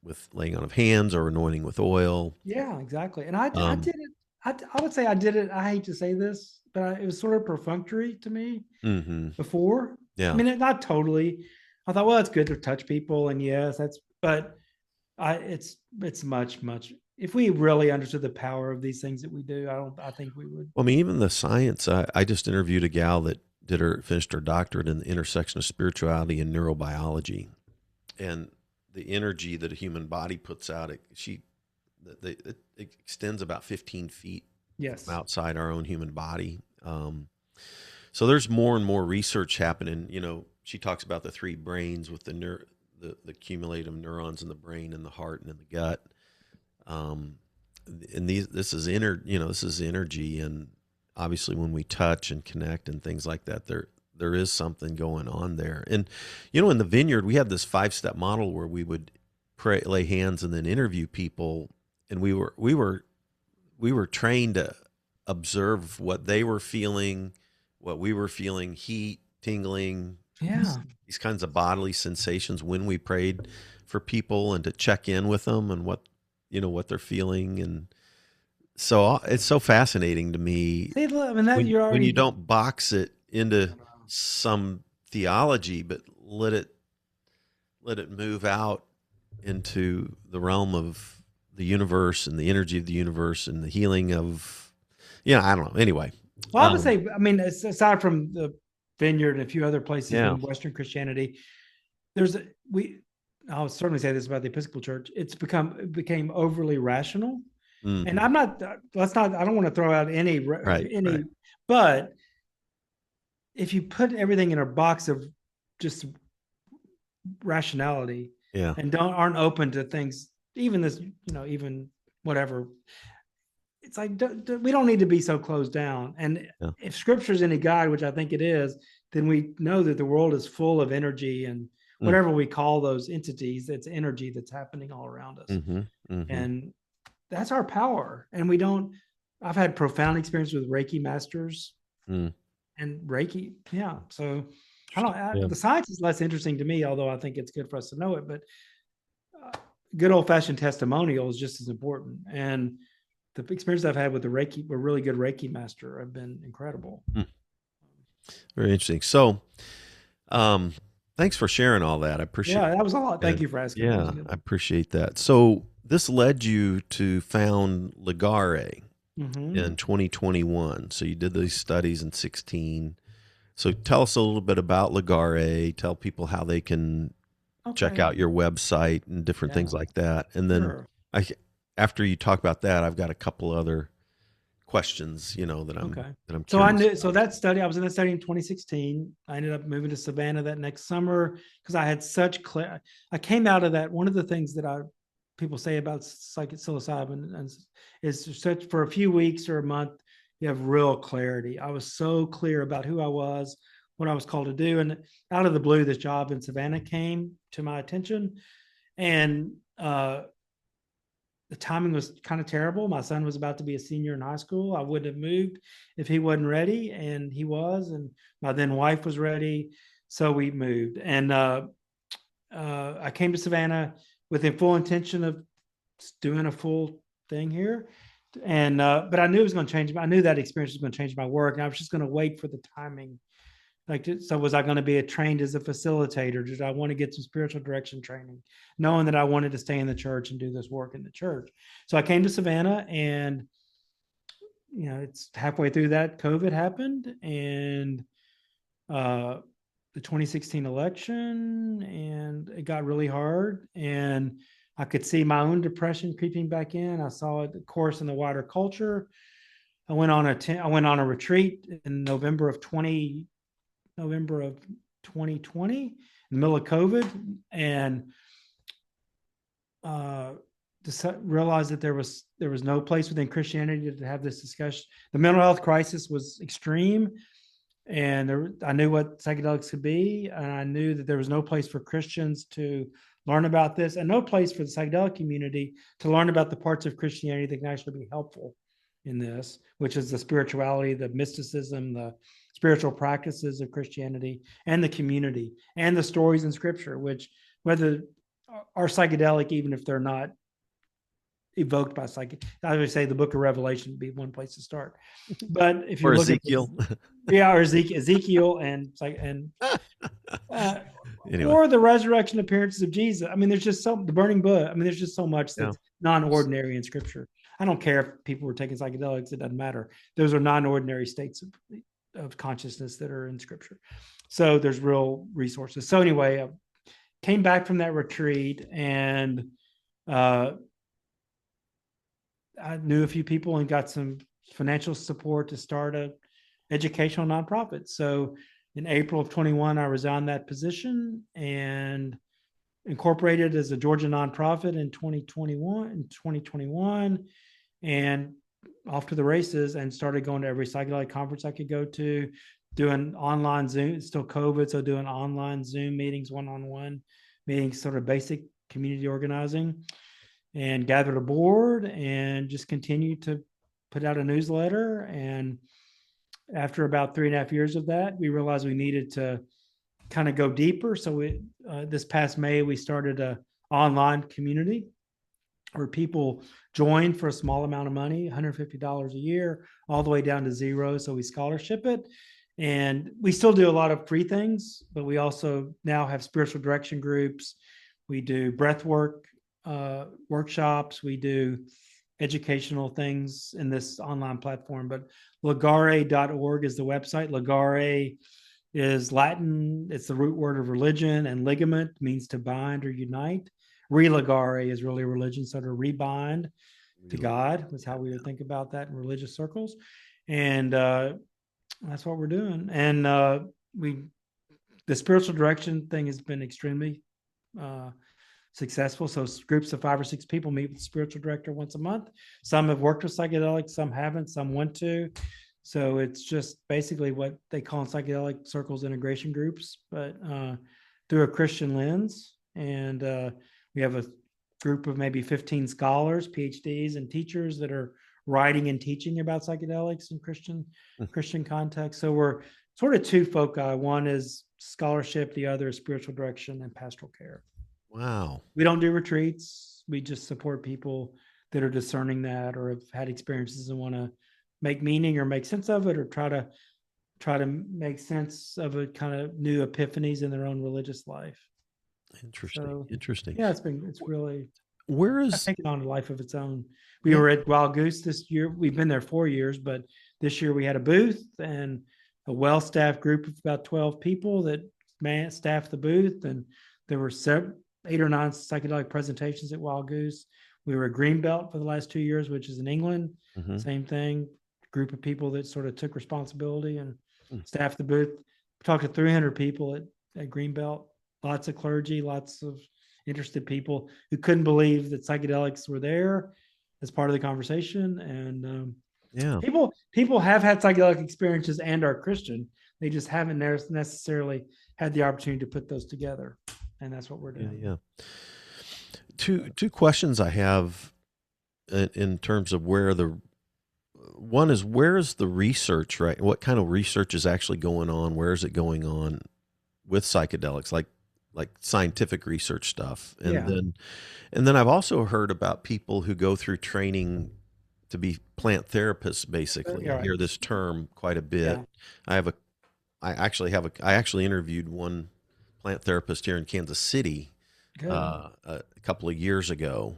with laying on of hands or anointing with oil. Yeah, exactly. And I did it. I would say I did it. I hate to say this, but it was sort of perfunctory to me Mm-hmm. before. Yeah. I mean, not totally. I thought, well, it's good to touch people, and yes, but it's much. If we really understood the power of these things that we do, I think we would. Well, I mean, even the science. I just interviewed a gal that finished her doctorate in the intersection of spirituality and neurobiology, and the energy that a human body puts out. It extends about 15 feet Yes. outside our own human body. So there's more and more research happening. She talks about the three brains with the cumulative neurons in the brain and the heart and in the gut. And this is energy, and obviously when we touch and connect and things like that, there is something going on there. And in the vineyard we had this 5-step model where we would pray, lay hands, and then interview people, and we were trained to observe what they were feeling, what we were feeling, heat, tingling, these kinds of bodily sensations when we prayed for people, and to check in with them and what they're feeling. And so it's so fascinating to me. See, look, I mean, when you don't box it into some theology, but let it move out into the realm of the universe and the energy of the universe and the healing of, I don't know. Anyway. Well, I would say, I mean, aside from the vineyard and a few other places in Western Christianity, I'll certainly say this about the Episcopal Church. It became overly rational. Mm-hmm. And I don't want to throw out any, but if you put everything in a box of just rationality and aren't open to things, even this, even whatever, it's like, we don't need to be so closed down. And if scripture is any guide, which I think it is, then we know that the world is full of energy, and whatever we call those entities, it's energy that's happening all around us. Mm-hmm, mm-hmm. And that's our power. And I've had profound experience with Reiki masters and Reiki. Yeah. So the science is less interesting to me, although I think it's good for us to know it, but good old fashioned testimonial is just as important. And the experience I've had with a really good Reiki master have been incredible. Very interesting. So, thanks for sharing all that. I appreciate it. Yeah, that was a lot. Thank you for asking. Yeah, I appreciate that. So this led you to found Ligare in 2021. So you did these studies in 2016. So tell us a little bit about Ligare. Tell people how they can check out your website and different things like that. And then after you talk about that, I've got a couple other questions, that I'm curious. So that study, I was in that study in 2016. I ended up moving to Savannah that next summer because I had such I came out of that. One of the things that people say about psilocybin is for a few weeks or a month, you have real clarity. I was so clear about who I was, what I was called to do. And out of the blue, this job in Savannah came to my attention. And the timing was kind of terrible. My son was about to be a senior in high school. I wouldn't have moved if he wasn't ready, and he was. And my then wife was ready, so we moved. And I came to Savannah with the full intention of doing a full thing here. And but I knew it was going to change. I knew that experience was going to change my work, and I was just going to wait for the timing. So was I going to be trained as a facilitator? Did I want to get some spiritual direction training, knowing that I wanted to stay in the church and do this work in the church? So I came to Savannah, and it's halfway through that COVID happened, and the 2016 election, and it got really hard, and I could see my own depression creeping back in. I saw it, of course, in the wider culture. I went on a retreat in November of 2020, in the middle of COVID, and realized that there was no place within Christianity to have this discussion. The mental health crisis was extreme, and I knew what psychedelics could be, and I knew that there was no place for Christians to learn about this, and no place for the psychedelic community to learn about the parts of Christianity that can actually be helpful in this, which is the spirituality, the mysticism, the spiritual practices of Christianity, and the community, and the stories in Scripture, which whether are psychedelic, even if they're not evoked by psychic. I would say the Book of Revelation would be one place to start. But if you or look Ezekiel, or Ezekiel and anyway. Or the resurrection appearances of Jesus. I mean, there's just the burning bush. I mean, there's just so much that's non-ordinary in Scripture. I don't care if people were taking psychedelics; it doesn't matter. Those are non-ordinary states of consciousness that are in Scripture. So there's real resources. So anyway, I came back from that retreat, and I knew a few people and got some financial support to start a educational nonprofit. So in April of 21, I resigned that position and incorporated as a Georgia nonprofit in 2021, and off to the races, and started going to every psychedelic conference I could go to, doing online Zoom. It's still COVID, so doing online Zoom meetings, one-on-one meetings, sort of basic community organizing, and gathered a board and just continued to put out a newsletter. And after about 3.5 years of that, we realized we needed to kind of go deeper. So this past May, we started an online community where people join for a small amount of money, $150 a year, all the way down to zero. So we scholarship it. And we still do a lot of free things, but we also now have spiritual direction groups. We do breath work workshops. We do educational things in this online platform. But ligare.org is the website. Ligare is Latin. It's the root word of religion, and ligament means to bind or unite. Religare is really religion, so to rebind to God was how we would think about that in religious circles. And that's what we're doing. And the spiritual direction thing has been extremely successful. So groups of 5 or 6 people meet with the spiritual director once a month. Some have worked with psychedelics, some haven't, some want to. So it's just basically what they call in psychedelic circles integration groups, but through a Christian lens. And we have a group of maybe 15 scholars, PhDs, and teachers that are writing and teaching about psychedelics in Christian context. So we're sort of two foci. One is scholarship, the other is spiritual direction and pastoral care. Wow. We don't do retreats. We just support people that are discerning that, or have had experiences and want to make meaning or make sense of it, or try to make sense of a kind of new epiphanies in their own religious life. Interesting. So, Interesting. Yeah, it's really taken on a life of its own. We were at Wild Goose this year. We've been there 4 years, but this year we had a booth and a well-staffed group of about 12 people that staffed the booth, and there were 8 or 9 psychedelic presentations at Wild Goose. We were a Greenbelt for the last 2 years, which is in England. Mm-hmm. Same thing. Group of people that sort of took responsibility and staffed the booth. We talked to 300 people at Greenbelt. Lots of clergy, lots of interested people who couldn't believe that psychedelics were there as part of the conversation. And people have had psychedelic experiences and are Christian. They just haven't necessarily had the opportunity to put those together. And that's what we're doing. Yeah. Two questions I have in terms of where's the research, right? What kind of research is actually going on? Where is it going on with psychedelics, like scientific research stuff? And then I've also heard about people who go through training to be plant therapists, basically. I hear this term quite a bit. Yeah. I actually interviewed one plant therapist here in Kansas City a couple of years ago,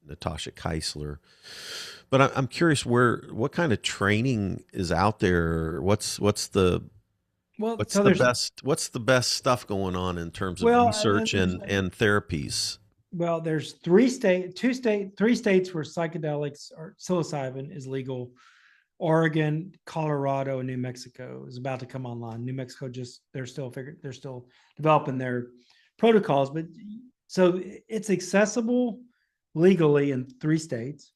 Natasha Keisler. But I'm curious what kind of training is out there? What's the best stuff going on in terms of research and therapies? Well, there's 3 states where psychedelics or psilocybin is legal. Oregon, Colorado, and New Mexico is about to come online. New Mexico they're still developing their protocols, but so it's accessible legally in 3 states.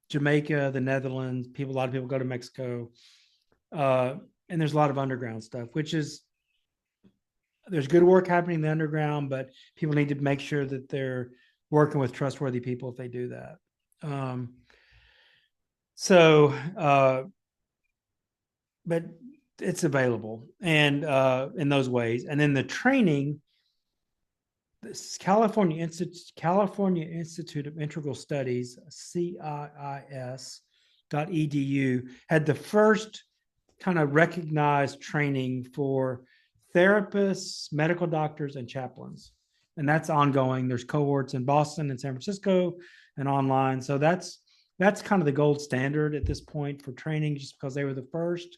Jamaica, the Netherlands, a lot of people go to Mexico. And there's a lot of underground stuff, there's good work happening in the underground, but people need to make sure that they're working with trustworthy people if they do that. But it's available and in those ways. And then the training this California Institute of Integral Studies, CIIS.edu, had the first kind of recognized training for therapists, medical doctors, and chaplains. And that's ongoing. There's cohorts in Boston and San Francisco and online. So that's kind of the gold standard at this point for training, just because they were the first.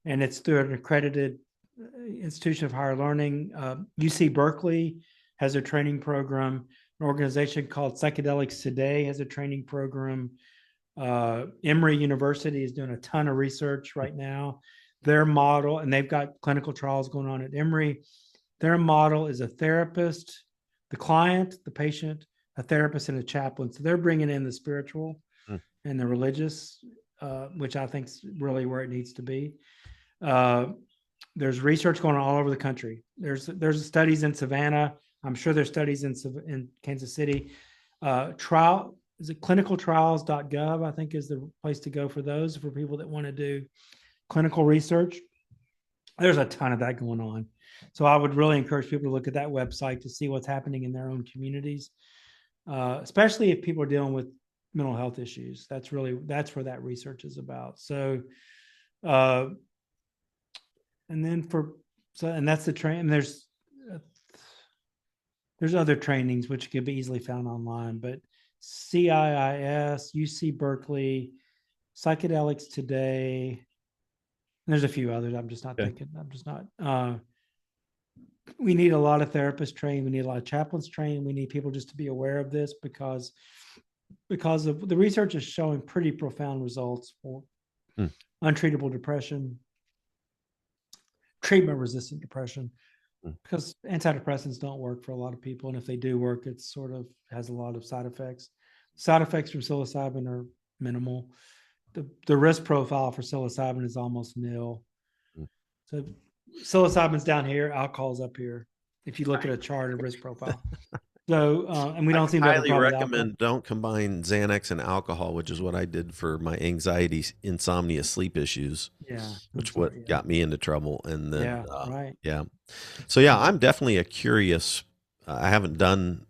And it's through an accredited institution of higher learning. UC Berkeley has a training program. An organization called Psychedelics Today has a training program. Emory University is doing a ton of research right now. Their model, and they've got clinical trials going on at Emory. Their model is a therapist, the client, the patient, a therapist, and a chaplain. So they're bringing in the spiritual and the religious, which I think is really where it needs to be. There's research going on all over the country. There's studies in Savannah. I'm sure there's studies in Kansas City. Is it clinicaltrials.gov, I think, is the place to go for those, for people that want to do clinical research. There's a ton of that going on. So I would really encourage people to look at that website to see what's happening in their own communities, especially if people are dealing with mental health issues. That's where that research is about. So, and that's the train. There's other trainings which could be easily found online, but CIIS, UC Berkeley, Psychedelics Today. There's a few others. I'm just not thinking. We need a lot of therapists trained. We need a lot of chaplains trained. We need people just to be aware of this because of the research is showing pretty profound results for untreatable depression, treatment-resistant depression, because antidepressants don't work for a lot of people. And if they do work, it sort of has a lot of side effects. Side effects from psilocybin are minimal. The risk profile for psilocybin is almost nil. So psilocybin's down here, alcohol's up here, if you look at a chart of risk profile. So, and we don't seem to have a problem with alcohol. Highly recommend don't combine Xanax and alcohol, which is what I did for my anxiety, insomnia, sleep issues. Yeah. Got me into trouble. And then, right. Yeah. So yeah, I'm definitely a curious, I haven't done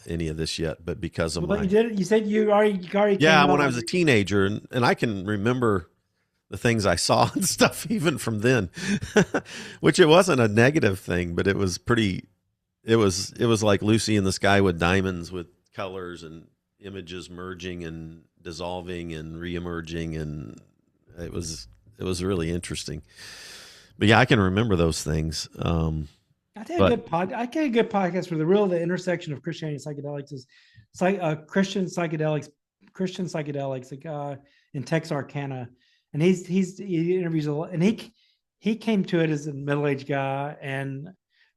any of this yet, but because of you did it. You said you already yeah, when I was a teenager, and I can remember the things I saw and stuff even from then, which it wasn't a negative thing, but it was pretty, it was like Lucy in the Sky with Diamonds, with colors and images merging and dissolving and reemerging, and it was really interesting. But yeah, I can remember those things. I think a good podcast for the intersection of Christianity and psychedelics is Christian psychedelics, a guy in Texarkana, and he interviews a lot, and he came to it as a middle-aged guy, and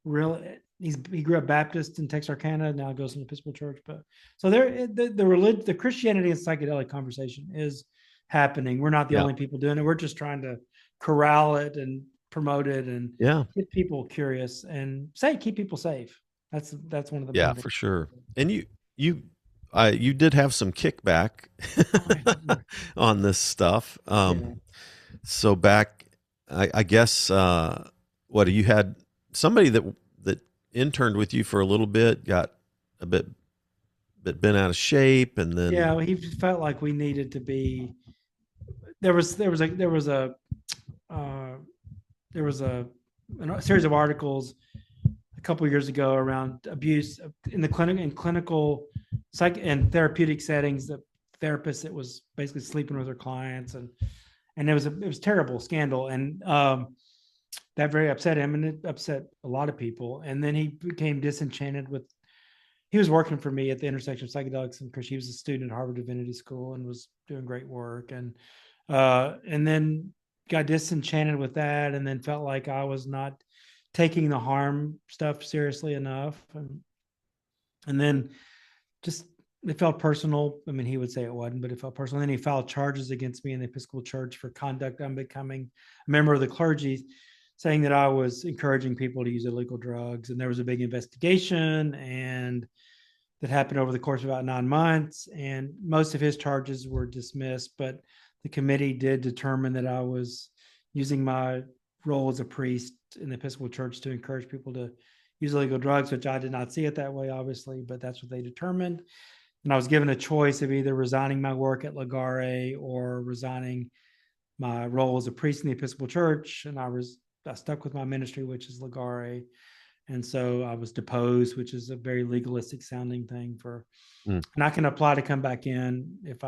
really he grew up Baptist in Texarkana, now goes to the Episcopal Church. But so the Christianity and psychedelic conversation is happening. We're not the only people doing it. We're just trying to corral it and promote it and get people curious and keep people safe. That's one of the for sure. And you did have some kickback on this stuff. So back, I guess, you had somebody that interned with you for a little bit, got a bit bent out of shape, and then he felt like we needed to be. There was a series of articles a couple of years ago around abuse in the clinical psych and therapeutic settings. The therapist that was basically sleeping with her clients, and it was a terrible scandal, and that very upset him, and it upset a lot of people. And then he became disenchanted with. He was working for me at the intersection of psychedelics and Christianity. He was a student at Harvard Divinity School and was doing great work, and then got disenchanted with that, and then felt like I was not taking the harm stuff seriously enough, and then just it felt personal. I mean, he would say it wasn't, but it felt personal. And then he filed charges against me in the Episcopal Church for conduct unbecoming a member of the clergy, saying that I was encouraging people to use illegal drugs. And there was a big investigation, and that happened over the course of about 9 months. And most of his charges were dismissed, but the committee did determine that I was using my role as a priest in the Episcopal Church to encourage people to use illegal drugs, which I did not see it that way, obviously, but that's what they determined. And I was given a choice of either resigning my work at Ligare or resigning my role as a priest in the Episcopal Church. And I stuck with my ministry, which is Ligare. And so I was deposed, which is a very legalistic sounding thing and I can apply to come back in if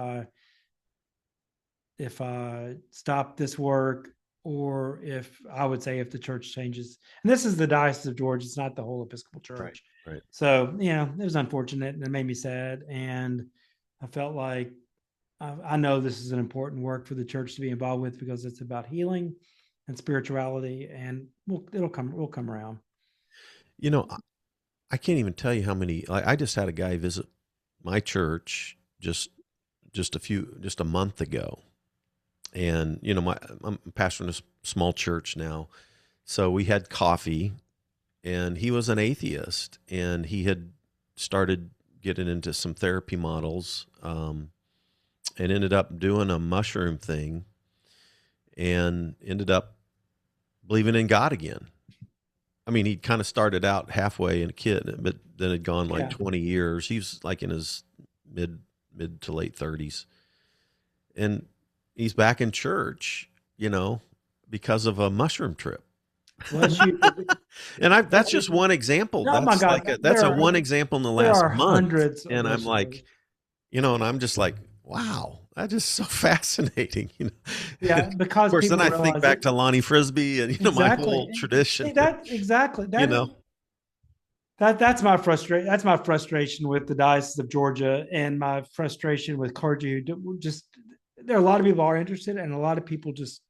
I stop this work, or if the church changes. And this is the Diocese of Georgia. It's not the whole Episcopal Church. Right. So, it was unfortunate and it made me sad. And I felt like I know this is an important work for the church to be involved with, because it's about healing and spirituality, and we'll come around. I can't even tell you how many, I just had a guy visit my church just a month ago. And, I'm pastoring a small church now. So we had coffee, and he was an atheist, and he had started getting into some therapy models, and ended up doing a mushroom thing, and ended up believing in God again. I mean, he kind of started out halfway in a kid, but then had gone 20 years. He was like in his mid to late 30s. And he's back in church, because of a mushroom trip. And that's just one example. Oh my God. That's one example in the last month. Hundreds. And I'm like, and I'm just like, wow, that's just so fascinating. Yeah, because of course, then I think back to Lonnie Frisbee and my whole tradition. That's my frustration. That's my frustration with the Diocese of Georgia, and my frustration with clergy who just. There are a lot of people are interested, and a lot of people just,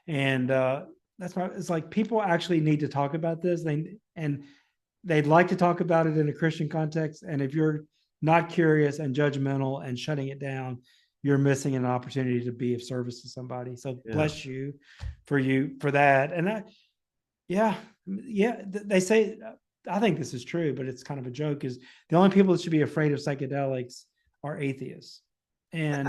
and that's why it's like people actually need to talk about this. They'd like to talk about it in a Christian context. And if you're not curious and judgmental and shutting it down, you're missing an opportunity to be of service to somebody. So bless you for that. And they say, I think this is true, but it's kind of a joke, is the only people that should be afraid of psychedelics are atheists. And,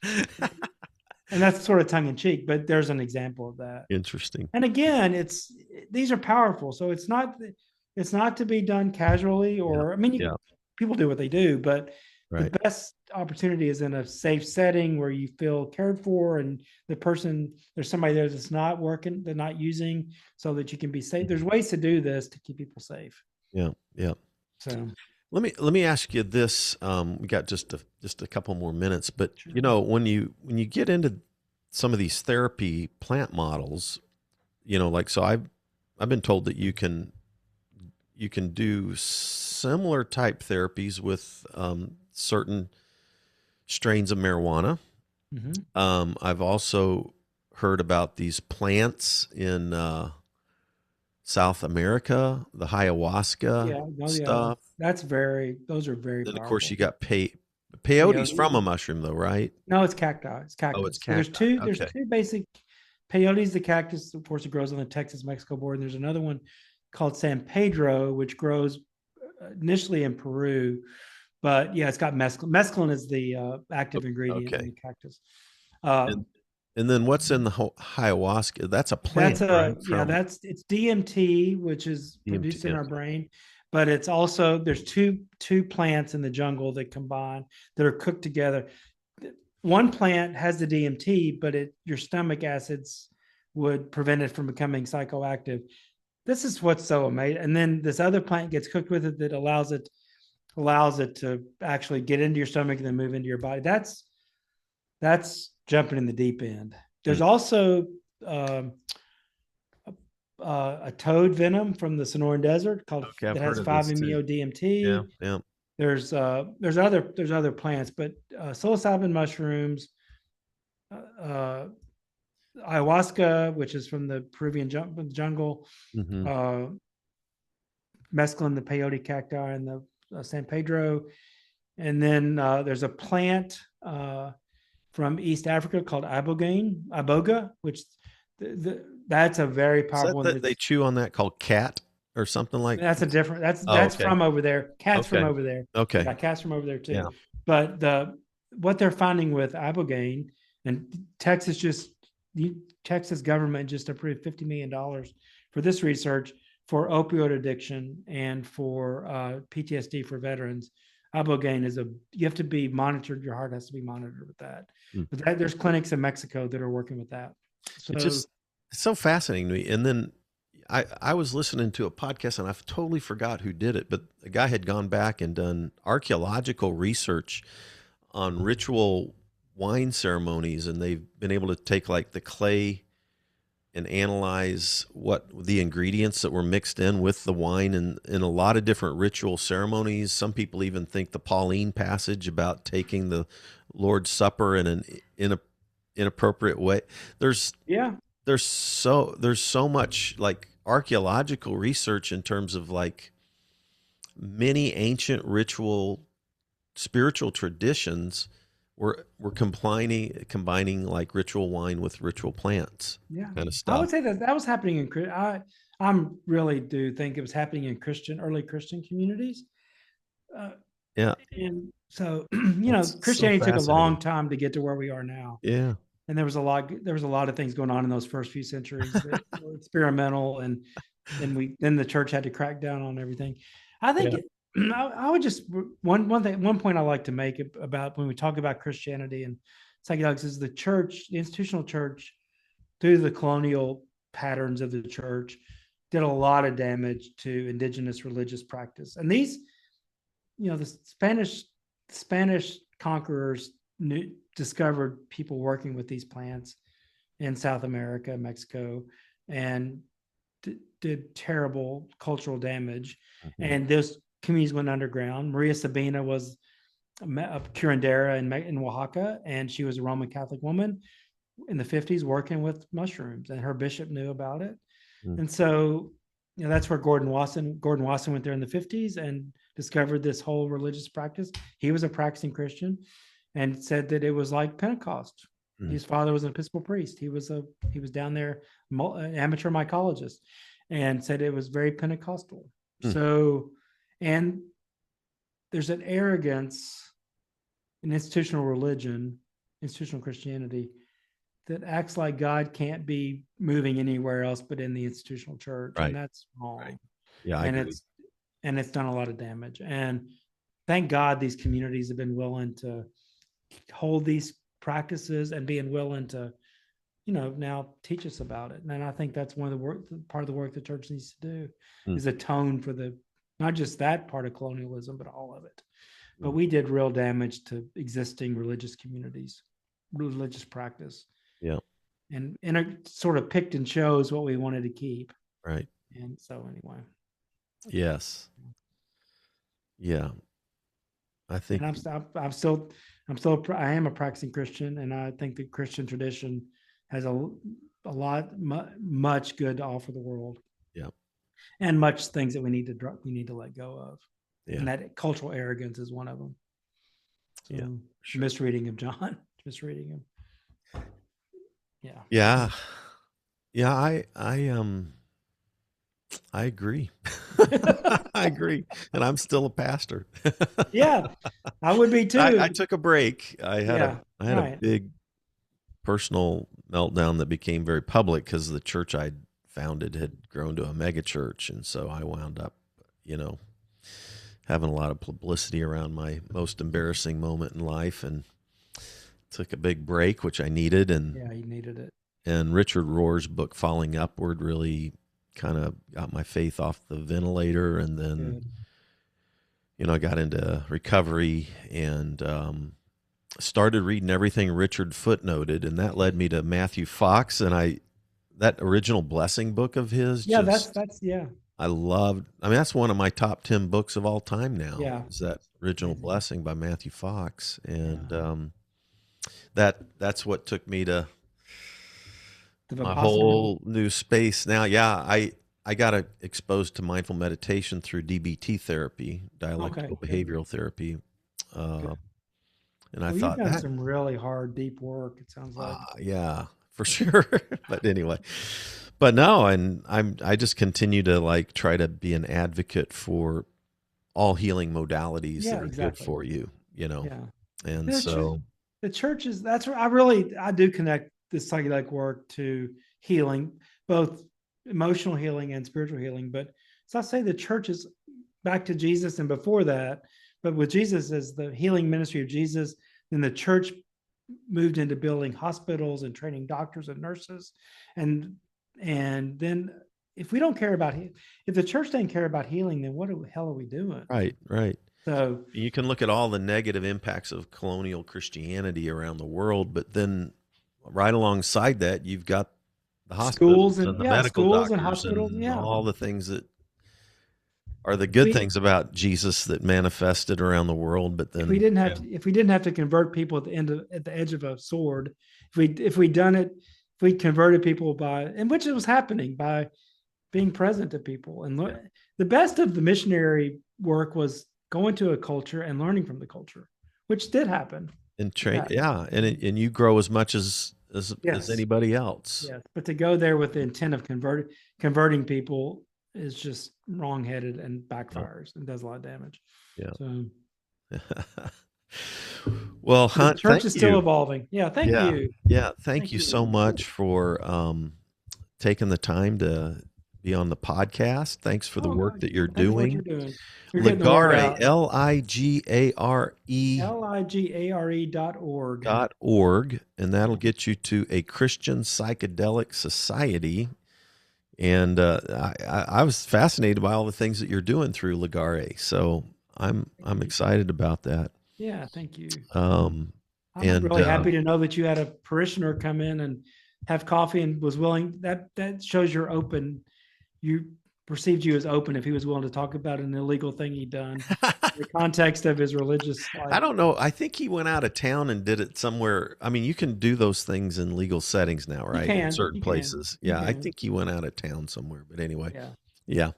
and that's sort of tongue in cheek, but there's an example of that. Interesting. And again, these are powerful. So it's not to be done casually, or, people do what they do, but the best opportunity is in a safe setting where you feel cared for, and there's somebody there that's not working, they're not using, so that you can be safe. There's ways to do this to keep people safe. Yeah. So let me ask you this. We got just a couple more minutes, but when you get into some of these therapy plant models, so I've been told that you can do similar type therapies with certain strains of marijuana. Mm-hmm. I've also heard about these plants in South America, the ayahuasca stuff. Those are very Then powerful. Of course you got peyote's from a mushroom though, right? No, it's cacti. It's cactus. Oh, it's cacti. So there's two basic. Peyote's the cactus, of course, it grows on the Texas-Mexico border. And there's another one called San Pedro, which grows initially in Peru, but it's got mescaline. Mescaline is the active ingredient in the cactus. And then what's in the ayahuasca? That's a plant. It's DMT, which is produced in our brain, but it's also, there's two plants in the jungle that combine, that are cooked together. One plant has the DMT, but your stomach acids would prevent it from becoming psychoactive. This is what's so amazing. And then this other plant gets cooked with it that allows it to actually get into your stomach and then move into your body. That's jumping in the deep end. There's also a toad venom from the Sonoran Desert that has 5-MeO-DMT. Yeah. There's other plants, but psilocybin mushrooms, ayahuasca, which is from the Peruvian jungle, mescaline, the peyote cacti, and the San Pedro, and then there's a plant from East Africa called iboga, which that's a very powerful one. They chew on that, called cat or something like that. That's from over there. Cats from over there. Okay. Yeah, cats from over there too. Yeah. But what they're finding with ibogaine, and Texas government just approved $50 million for this research, for opioid addiction and for PTSD for veterans, ibogaine you have to be monitored. Your heart has to be monitored with that. But there's clinics in Mexico that are working with that. So it's so fascinating to me. And then I was listening to a podcast, and I totally forgot who did it, but a guy had gone back and done archaeological research on ritual wine ceremonies, and they've been able to take like the clay and analyze what the ingredients that were mixed in with the wine in a lot of different ritual ceremonies. Some people even think the Pauline passage about taking the Lord's Supper in an inappropriate way. There's so much like archaeological research in terms of like many ancient ritual spiritual traditions were combining like ritual wine with ritual plants, kind of stuff. I would say that was happening in I really do think it was happening in early Christian communities. And so Christianity took a long time to get to where we are now. Yeah. And there was a lot of things going on in those first few centuries that were experimental, and then the church had to crack down on everything. I think I would just one point I like to make about when we talk about Christianity and psychedelics is the institutional church, through the colonial patterns of the church, did a lot of damage to indigenous religious practice. And these, the Spanish conquerors discovered people working with these plants in South America, Mexico, and did terrible cultural damage. Mm-hmm. And those communities went underground. Maria Sabina was a curandera in Oaxaca, and she was a Roman Catholic woman in the 50s working with mushrooms, and her bishop knew about it. Mm-hmm. And so, that's where Gordon Wasson went there in the 50s and discovered this whole religious practice. He was a practicing Christian and said that it was like Pentecost. Mm. His father was an Episcopal Priest. He was down there, an amateur mycologist, and said it was very Pentecostal. Mm. So, and there's an arrogance in institutional religion, institutional Christianity, that acts like God can't be moving anywhere else but in the institutional church. Right. And that's wrong. Right. Yeah, I agree. It's done a lot of damage. And thank God these communities have been willing to hold these practices and being willing to, now teach us about it. And I think that's part of the work the church needs to do is atone for not just that part of colonialism, but all of it. But we did real damage to existing religious communities, religious practice. Yeah. And it sort of picked and chose what we wanted to keep. Right. And so anyway. Yes. Yeah. I think and I am a practicing Christian, and I think the Christian tradition has much good to offer the world. Yeah. And much things that we need to let go of. Yeah. And that cultural arrogance is one of them. So, yeah. Sure. Misreading of John. Misreading him. Yeah. Yeah. Yeah. I agree. I agree. And I'm still a pastor. Yeah, I would be too. I took a break. I had a big personal meltdown that became very public because the church I'd founded had grown to a mega church. And so I wound up, having a lot of publicity around my most embarrassing moment in life, and took a big break, which I needed. And yeah, you needed it. And Richard Rohr's book, Falling Upward, really kind of got my faith off the ventilator. And then, I got into recovery and started reading everything Richard footnoted. And that led me to Matthew Fox. And that original Blessing book of his. Yeah, that's. I loved, that's one of my top 10 books of all time now. Yeah. Is that original Blessing by Matthew Fox. And that's what took me to my whole new space now. Yeah, I got exposed to mindful meditation through DBT therapy, dialectical behavioral therapy. And I thought you've done some really hard, deep work, it sounds like. Yeah, for sure. But anyway, but no, and I just continue to try to be an advocate for all healing modalities that are good for you, Yeah. And the church that's where I do connect the psychedelic work to healing, both emotional healing and spiritual healing. But so I say the church is back to Jesus and before that, but with Jesus as the healing ministry of Jesus, then the church moved into building hospitals and training doctors and nurses. And then if we don't care about, if the church doesn't care about healing, then what the hell are we doing? Right. So you can look at all the negative impacts of colonial Christianity around the world, but then right alongside that, you've got the hospitals and the medical doctors and hospitals, and all the things that are the good things about Jesus that manifested around the world. But then if we didn't have to convert people at the edge of a sword, if we converted people and which it was happening by being present to people. And the best of the missionary work was going to a culture and learning from the culture, which did happen. And and you grow as much as anybody else. Yes, but to go there with the intent of converting people is just wrongheaded and backfires and does a lot of damage. Yeah. So, well, Hunt, the church is still evolving. Yeah, thank you. Yeah, thank you so much for taking the time to be on the podcast. Thanks for the work that you're doing. Ligare, Ligare.org, and that'll get you to a Christian Psychedelic Society. And I was fascinated by all the things that you're doing through Ligare, so I'm excited about that. Yeah, thank you. I'm really happy to know that you had a parishioner come in and have coffee and was willing. That shows you're open. You perceived you as open if he was willing to talk about an illegal thing he'd done in the context of his religious life. I don't know. I think he went out of town and did it somewhere. I mean, you can do those things in legal settings now, right? In certain places. Yeah, I think he went out of town somewhere. But anyway, yeah.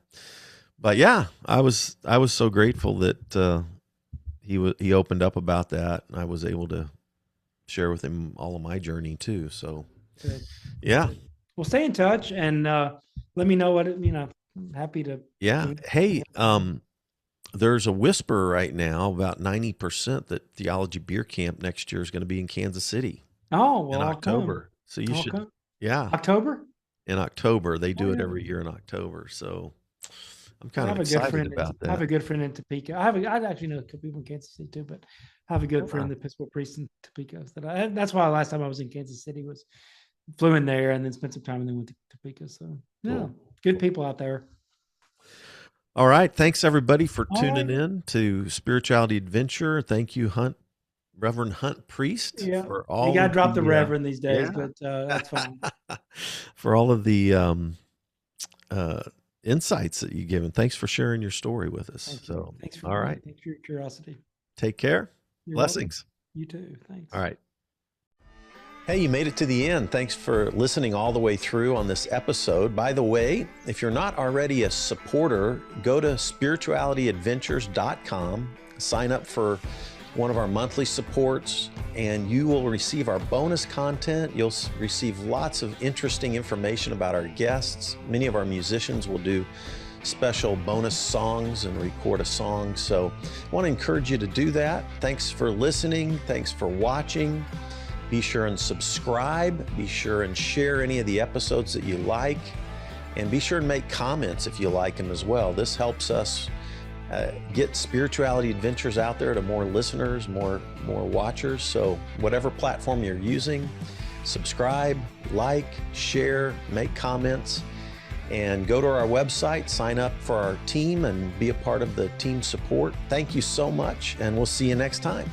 But yeah, I was so grateful that he opened up about that, and I was able to share with him all of my journey too. So, good. Yeah. Good. Well, stay in touch and let me know I'm happy to. Yeah. Hey, there's a whisper right now about 90% that Theology Beer Camp next year is going to be in Kansas City. Oh, well, in October. So you should. Yeah. October? In October. They do it every year in October. So I'm kind of excited about that. I have a good friend in Topeka. I actually know a couple people in Kansas City too, but I have a good friend, the Episcopal Priest in Topeka. That's why last time I was in Kansas City flew in there and then spent some time and then went to Topeka. So yeah, good people out there. All right. Thanks everybody for tuning in to Spirituality Adventure. Thank you, Reverend Hunt Priest, for all. You got to drop the Reverend these days, but that's fine. For all of the insights that you've given. Thanks for sharing your story with us. Thanks for your curiosity. Take care. Blessings. Welcome. You too. Thanks. All right. Hey, you made it to the end. Thanks for listening all the way through on this episode. By the way, if you're not already a supporter, go to spiritualityadventures.com, sign up for one of our monthly supports, and you will receive our bonus content. You'll receive lots of interesting information about our guests. Many of our musicians will do special bonus songs and record a song. So I want to encourage you to do that. Thanks for listening. Thanks for watching. Be sure and subscribe. Be sure and share any of the episodes that you like. And be sure and make comments if you like them as well. This helps us get Spirituality Adventures out there to more listeners, more watchers. So whatever platform you're using, subscribe, like, share, make comments, and go to our website, sign up for our team, and be a part of the team support. Thank you so much, and we'll see you next time.